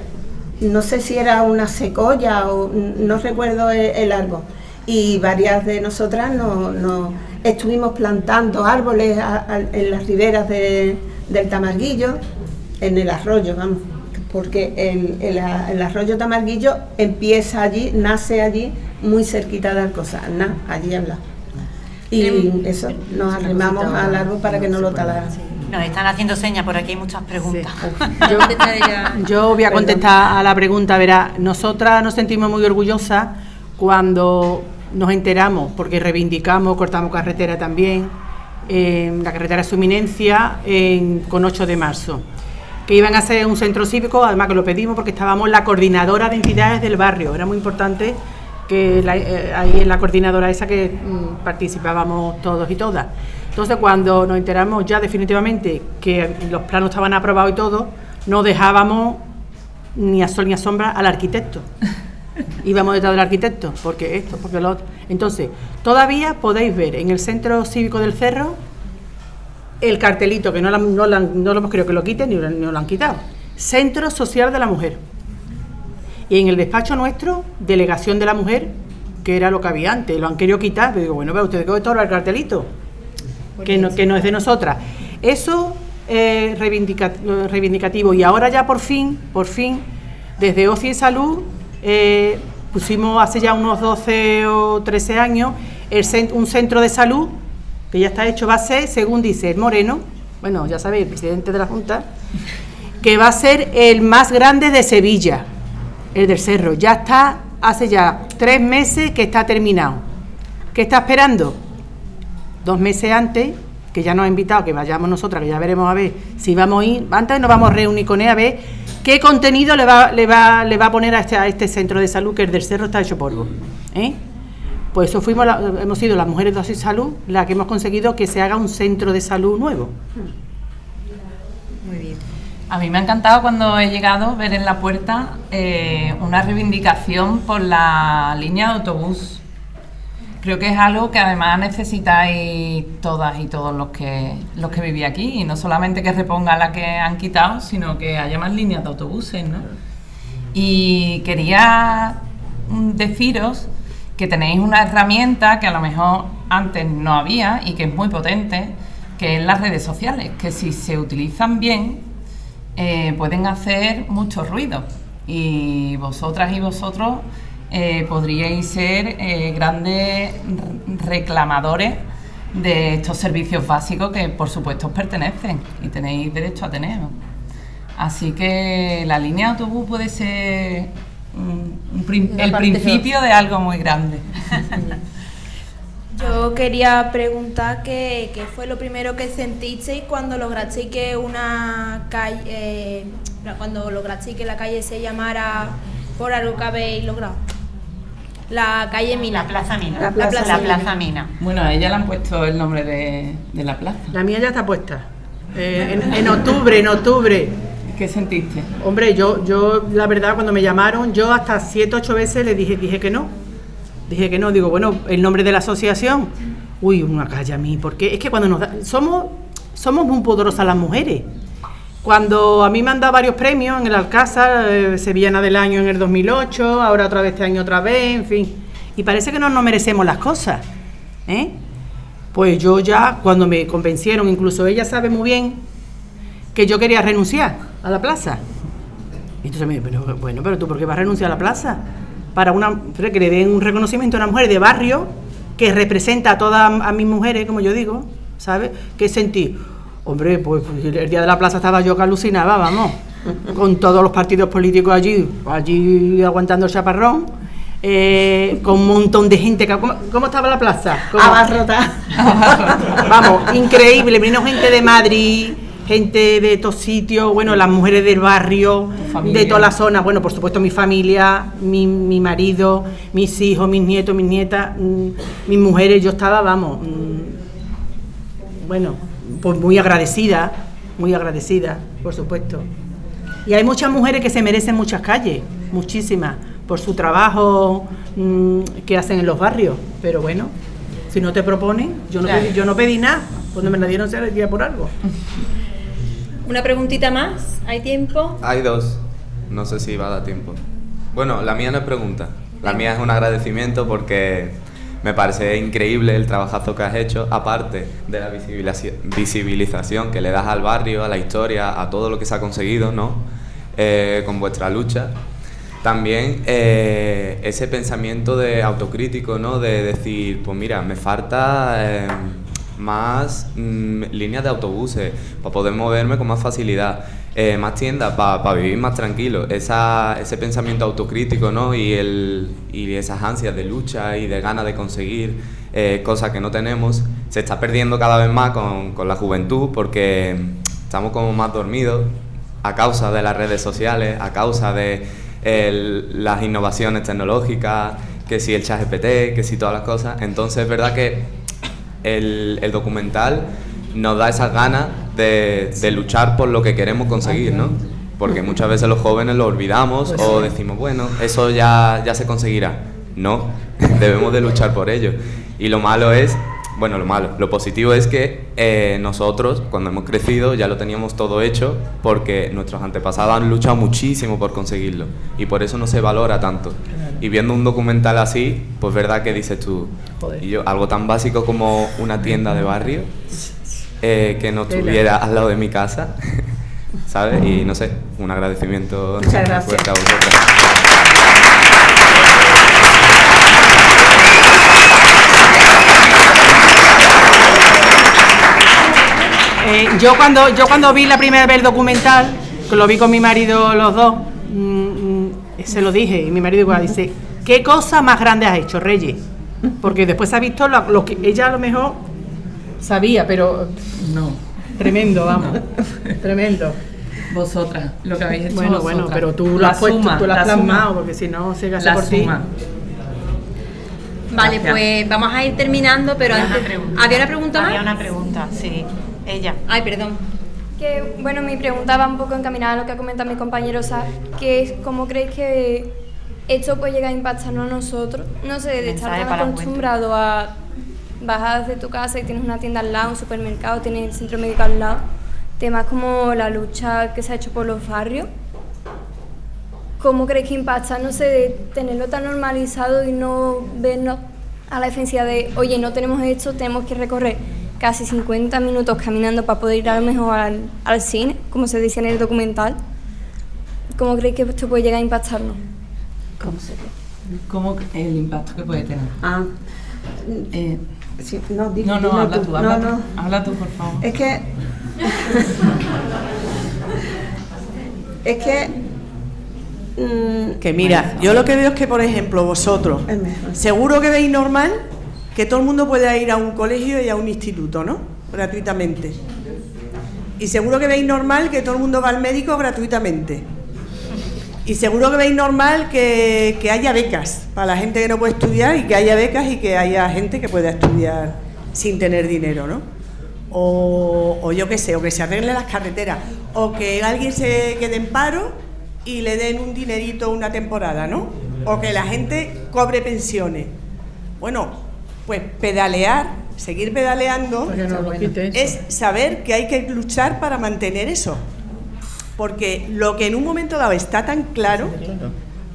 no sé si era una secoya o no recuerdo el árbol, y varias de nosotras no estuvimos plantando árboles en las riberas del Tamarguillo, en el arroyo, vamos, porque el arroyo Tamarguillo empieza allí, nace allí, muy cerquita de Alcosa, allí al lado. Y eso, nos arrimamos al árbol para que no lo talaran. Nos están haciendo señas, por aquí hay muchas preguntas. Yo voy a contestar a la pregunta, verá, nosotras nos sentimos muy orgullosas cuando nos enteramos, porque reivindicamos, cortamos carretera también, la carretera de su eminencia con 8 de marzo, que iban a hacer un centro cívico, además que lo pedimos porque estábamos la coordinadora de entidades del barrio, era muy importante que ahí en la coordinadora esa que participábamos todos y todas. Entonces, cuando nos enteramos ya definitivamente que los planos estaban aprobados y todo, no dejábamos ni a sol ni a sombra al arquitecto. Íbamos detrás del arquitecto, porque esto, porque lo otro. Entonces, todavía podéis ver en el Centro Cívico del Cerro el cartelito, que no lo hemos querido que lo quiten, ni lo han quitado. Centro Social de la Mujer. Y en el despacho nuestro, Delegación de la Mujer, que era lo que había antes, lo han querido quitar, pero digo, bueno, vea ustedes que esto ahora el cartelito. Que no es de nosotras. Eso es reivindicativo. Y ahora ya por fin, desde OCI y Salud, pusimos hace ya unos 12 o 13 años un centro de salud, que ya está hecho, va a ser, según dice el Moreno, bueno, ya sabéis, el presidente de la Junta, que va a ser el más grande de Sevilla, el del Cerro. Ya está, hace ya 3 meses que está terminado. ¿Qué está esperando? 2 meses antes, que ya nos ha invitado, que vayamos nosotras, que ya veremos a ver si vamos a ir, antes nos vamos a reunir con él a ver qué contenido le va a poner a este centro de salud, que el del Cerro está hecho polvo. Pues eso hemos sido las mujeres de OCI Salud las que hemos conseguido que se haga un centro de salud nuevo. Muy bien. A mí me ha encantado cuando he llegado ver en la puerta una reivindicación por la línea de autobús. Creo que es algo que además necesitáis todas y todos los que vivís aquí, y no solamente que reponga la que han quitado, sino que haya más líneas de autobuses, ¿no? Y quería deciros que tenéis una herramienta que a lo mejor antes no había y que es muy potente, que es las redes sociales, que si se utilizan bien pueden hacer mucho ruido, y vosotras y vosotros podríais ser grandes reclamadores de estos servicios básicos que por supuesto os pertenecen y tenéis derecho a tener. Así que la línea de autobús puede ser el principio de algo muy grande. Yo quería preguntar qué fue lo primero que sentisteis cuando lograsteis que una calle, que la calle se llamara por algo que habéis logrado. La calle Mina. La Plaza Mina. La Plaza Mina. Bueno, a ella le han puesto el nombre de la plaza. La mía ya está puesta. En octubre. ¿Qué sentiste? Hombre, yo la verdad, cuando me llamaron, yo hasta 7 o 8 veces le dije que no. Dije que no, digo, bueno, el nombre de la asociación. Uy, una calle a mí, porque es que cuando somos muy poderosas las mujeres. Cuando a mí me han dado varios premios en el Alcázar, Sevillana del Año en el 2008, ahora otra vez este año otra vez, en fin. Y parece que no nos merecemos las cosas, Pues yo ya, cuando me convencieron, incluso ella sabe muy bien que yo quería renunciar a la plaza. Y entonces me dijo, pero tú, ¿por qué vas a renunciar a la plaza? Para que le den un reconocimiento a una mujer de barrio que representa a todas a mis mujeres, como yo digo, ¿sabes? ¿Qué sentí? Hombre, pues el día de la plaza estaba yo que alucinaba, vamos, con todos los partidos políticos allí aguantando el chaparrón, con un montón de gente. ¿Cómo estaba la plaza? Abarrotada. Vamos, increíble, vino gente de Madrid, gente de todos sitios, bueno, las mujeres del barrio, de toda la zona, bueno, por supuesto mi familia, mi marido, mis hijos, mis nietos, mis nietas, mis mujeres, yo estaba, vamos, bueno, pues muy agradecida, por supuesto. Y hay muchas mujeres que se merecen muchas calles, muchísimas, por su trabajo que hacen en los barrios, pero bueno, si no te proponen, yo no pedí nada, cuando me la dieron se día por algo. Una preguntita más, ¿hay tiempo? Hay 2, no sé si va a dar tiempo. Bueno, la mía no es pregunta, la mía es un agradecimiento porque me parece increíble el trabajazo que has hecho, aparte de la visibilización que le das al barrio, a la historia, a todo lo que se ha conseguido, ¿no? Con vuestra lucha. También ese pensamiento de autocrítico, ¿no? De decir, pues mira, me falta más líneas de autobuses, para poder moverme con más facilidad, más tiendas, para vivir más tranquilo. Ese pensamiento autocrítico, ¿no? y esas ansias de lucha y de ganas de conseguir cosas que no tenemos, se está perdiendo cada vez más con la juventud, porque estamos como más dormidos a causa de las redes sociales, a causa de las innovaciones tecnológicas, que si el ChatGPT, que si todas las cosas. Entonces es verdad que el documental nos da esas ganas de luchar por lo que queremos conseguir, ¿no? Porque muchas veces los jóvenes lo olvidamos o decimos, bueno, eso ya se conseguirá. No, debemos de luchar por ello. Y lo malo es, bueno, lo positivo es que nosotros, cuando hemos crecido, ya lo teníamos todo hecho, porque nuestros antepasados han luchado muchísimo por conseguirlo, y por eso no se valora tanto. Y viendo un documental así, pues verdad que dices tú, y yo, algo tan básico como una tienda de barrio, que no estuviera al lado de mi casa, ¿sabes? Y no sé, un agradecimiento fuerte a vosotros. Yo cuando vi la primera vez el documental, que lo vi con mi marido los dos, se lo dije, y mi marido igual dice, ¿qué cosa más grande has hecho, Reyes? Porque después ha visto lo que ella a lo mejor sabía, pero no, tremendo, vamos, tremendo. Vosotras, lo que habéis hecho Bueno, vosotras. pero tú lo has puesto, tú lo has plasmado, porque si no se gasta por ti. Vale, pues vamos a ir terminando, pero antes... ¿Había una pregunta más? Había una pregunta, sí. Ella. Ay, perdón. Que, bueno, mi pregunta va un poco encaminada a lo que ha comentado mi compañero, que es cómo creéis que esto puede llegar a impactarnos a nosotros. No sé, de estar tan acostumbrado a bajar de tu casa y tienes una tienda al lado, un supermercado, tienes el centro médico al lado. Temas como la lucha que se ha hecho por los barrios. ¿Cómo creéis que impacta? No sé, de tenerlo tan normalizado y no vernos a la defensiva de, oye, no tenemos esto, tenemos que recorrer casi 50 minutos caminando para poder ir a lo mejor al cine, como se decía en el documental. ¿Cómo creéis que esto puede llegar a impactarnos? ¿Cómo el impacto que puede tener? Sí, habla tú, habla tú, por favor. Es que que mira, yo lo que veo es que, por ejemplo, vosotros, seguro que veis normal que todo el mundo pueda ir a un colegio y a un instituto, ¿no? Gratuitamente. Y seguro que veis normal que todo el mundo va al médico gratuitamente. Y seguro que veis normal que haya becas para la gente que no puede estudiar, y que haya becas y que haya gente que pueda estudiar sin tener dinero, ¿no? O yo qué sé, o que se arreglen las carreteras, o que alguien se quede en paro y le den un dinerito una temporada, ¿no? O que la gente cobre pensiones. Bueno, pues pedalear, seguir pedaleando, es saber que hay que luchar para mantener eso. Porque lo que en un momento dado está tan claro,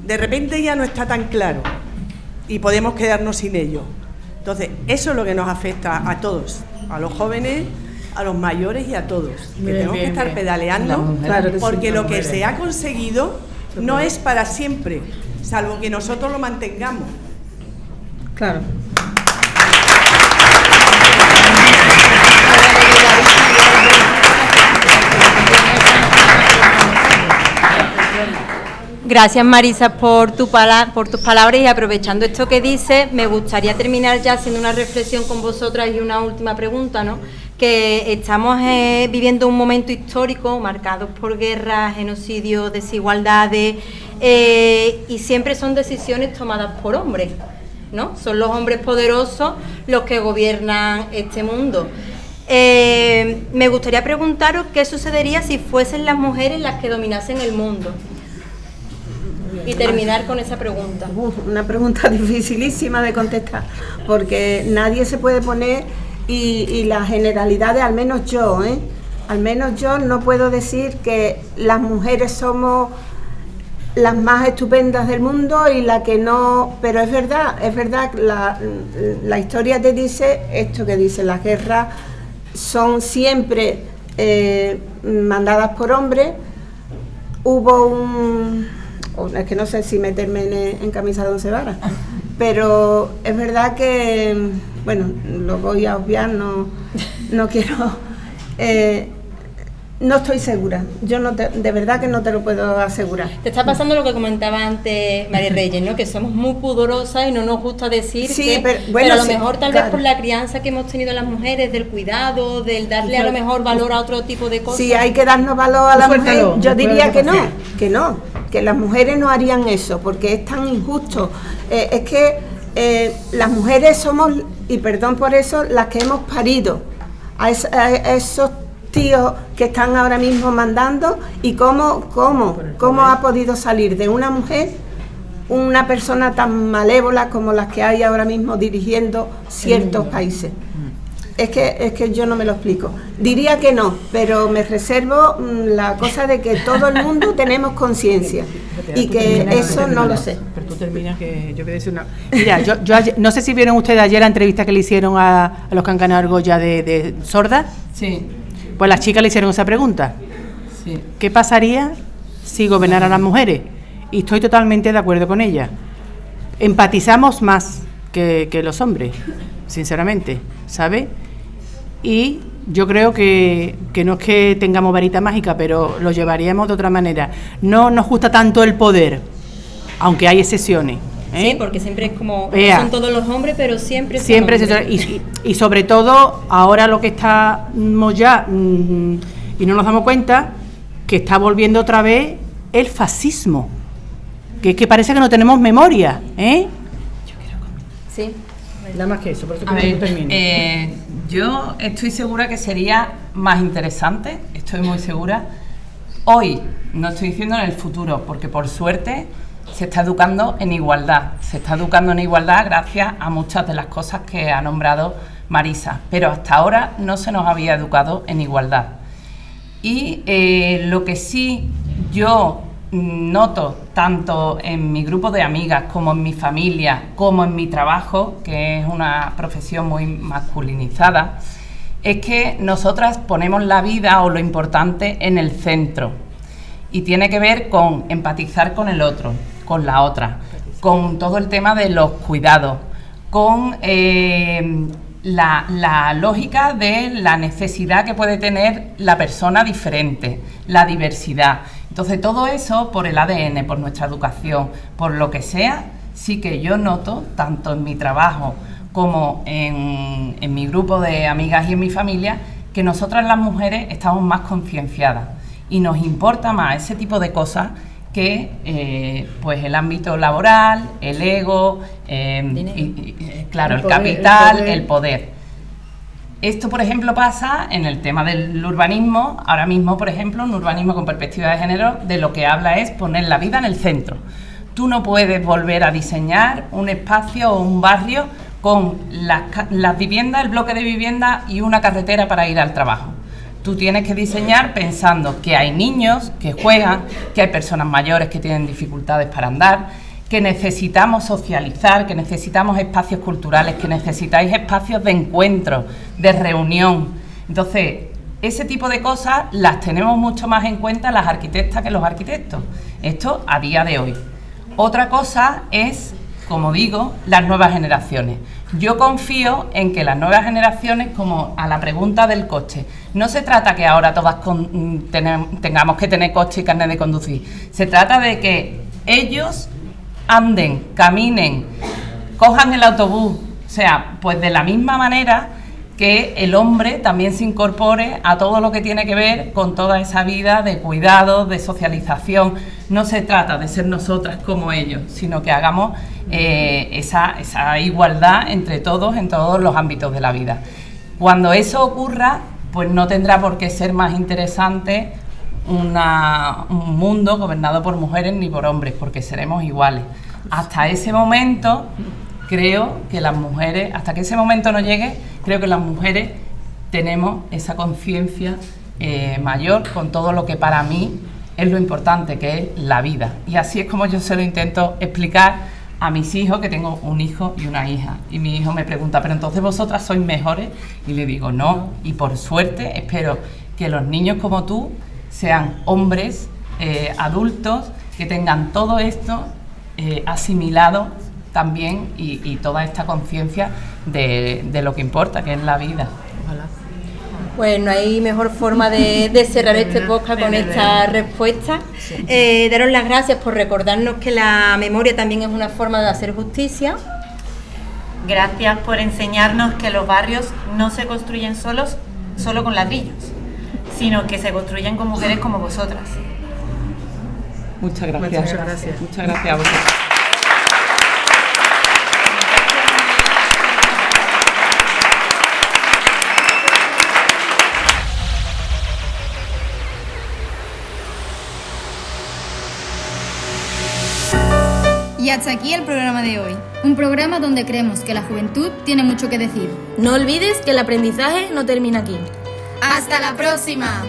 de repente ya no está tan claro y podemos quedarnos sin ello. Entonces, eso es lo que nos afecta a todos, a los jóvenes, a los mayores y a todos. Que tenemos que estar pedaleando, porque lo que se ha conseguido no es para siempre, salvo que nosotros lo mantengamos. Claro. Gracias, Marisa, por tus palabras, y aprovechando esto que dices, me gustaría terminar ya haciendo una reflexión con vosotras y una última pregunta, ¿no? Que estamos viviendo un momento histórico marcado por guerras, genocidios, desigualdades, y siempre son decisiones tomadas por hombres, ¿no? Son los hombres poderosos los que gobiernan este mundo. Me gustaría preguntaros qué sucedería si fuesen las mujeres las que dominasen el mundo. Y terminar con esa pregunta. Una pregunta dificilísima de contestar, porque nadie se puede poner, y las generalidades, al menos yo no puedo decir que las mujeres somos las más estupendas del mundo y la que no, pero es verdad, la historia te dice esto que dice, las guerras son siempre mandadas por hombres. Hubo es que no sé si meterme en camisa de 11 varas, pero es verdad que, bueno, lo voy a obviar, no quiero, no estoy segura, de verdad que no te lo puedo asegurar. Te está pasando lo que comentaba antes María Reyes, ¿no? Que somos muy pudorosas y no nos gusta decir pero a lo mejor tal vez por la crianza que hemos tenido las mujeres, del cuidado, del darle a lo mejor valor a otro tipo de cosas. Sí, hay que darnos valor a las mujeres. Yo diría que las mujeres no harían eso, porque es tan injusto. Es que las mujeres somos, y perdón por eso, las que hemos parido a esos tíos que están ahora mismo mandando, y cómo ha podido salir de una mujer una persona tan malévola como las que hay ahora mismo dirigiendo ciertos países. Es que yo no me lo explico. Diría que no, pero me reservo la cosa de que todo el mundo tenemos conciencia y que eso no lo sé. Pero tú terminas, que yo voy a decir una... Mira, yo ayer, no sé si vieron ustedes ayer la entrevista que le hicieron a los que han ganado el Goya de sorda. Sí. Pues las chicas le hicieron esa pregunta. Sí. ¿Qué pasaría si gobernaran las mujeres? Y estoy totalmente de acuerdo con ella. Empatizamos más que los hombres, sinceramente, ¿sabe? Y yo creo que no es que tengamos varita mágica, pero lo llevaríamos de otra manera. No nos gusta tanto el poder, aunque hay excepciones. Sí, porque siempre es como, son todos los hombres, pero siempre y sobre todo ahora lo que estamos ya y no nos damos cuenta que está volviendo otra vez el fascismo, que es que parece que no tenemos memoria, Sí. Nada más que eso, por eso a ver, yo estoy segura que sería más interesante, estoy muy segura, hoy, no estoy diciendo en el futuro, porque por suerte se está educando en igualdad, gracias a muchas de las cosas que ha nombrado Marisa, pero hasta ahora no se nos había educado en igualdad. Y lo que sí yo noto, tanto en mi grupo de amigas, como en mi familia, como en mi trabajo, que es una profesión muy masculinizada, es que nosotras ponemos la vida o lo importante en el centro, y tiene que ver con empatizar con el otro, con la otra, con todo el tema de los cuidados, con la lógica de la necesidad que puede tener la persona diferente, la diversidad. Entonces todo eso, por el ADN, por nuestra educación, por lo que sea, sí que yo noto, tanto en mi trabajo como en mi grupo de amigas y en mi familia, que nosotras las mujeres estamos más concienciadas y nos importa más ese tipo de cosas que pues el ámbito laboral, el ego, claro, el capital, el poder. Esto, por ejemplo, pasa en el tema del urbanismo. Ahora mismo, por ejemplo, un urbanismo con perspectiva de género de lo que habla es poner la vida en el centro. Tú no puedes volver a diseñar un espacio o un barrio con las viviendas, el bloque de vivienda y una carretera para ir al trabajo. Tú tienes que diseñar pensando que hay niños que juegan, que hay personas mayores que tienen dificultades para andar, que necesitamos socializar, que necesitamos espacios culturales, que necesitáis espacios de encuentro, de reunión. Entonces, ese tipo de cosas las tenemos mucho más en cuenta las arquitectas que los arquitectos. Esto a día de hoy. Otra cosa es, como digo, las nuevas generaciones. Yo confío en que las nuevas generaciones, como a la pregunta del coche, no se trata que ahora todas tengamos que tener coche y carnet de conducir. Se trata de que ellos anden, caminen, cojan el autobús, o sea, pues de la misma manera que el hombre también se incorpore a todo lo que tiene que ver con toda esa vida de cuidado, de socialización. No se trata de ser nosotras como ellos, sino que hagamos esa igualdad entre todos en todos los ámbitos de la vida. Cuando eso ocurra, pues no tendrá por qué ser más interesante un mundo gobernado por mujeres ni por hombres, porque seremos iguales. Hasta ese momento, creo que las mujeres, hasta que ese momento no llegue, creo que las mujeres tenemos esa conciencia mayor con todo lo que para mí es lo importante, que es la vida. Y así es como yo se lo intento explicar a mis hijos, que tengo un hijo y una hija. Y mi hijo me pregunta, ¿pero entonces vosotras sois mejores? Y le digo, no. Y por suerte espero que los niños como tú sean hombres adultos, que tengan todo esto asimilado también y toda esta conciencia de lo que importa, que es la vida. Ojalá. Pues no hay mejor forma de cerrar este podcast con esta respuesta. Daros las gracias por recordarnos que la memoria también es una forma de hacer justicia. Gracias por enseñarnos que los barrios no se construyen solo con ladrillos, sino que se construyen con mujeres como vosotras. Muchas gracias. Muchas gracias. Muchas gracias a vosotros. Y hasta aquí el programa de hoy. Un programa donde creemos que la juventud tiene mucho que decir. No olvides que el aprendizaje no termina aquí. ¡Hasta la próxima!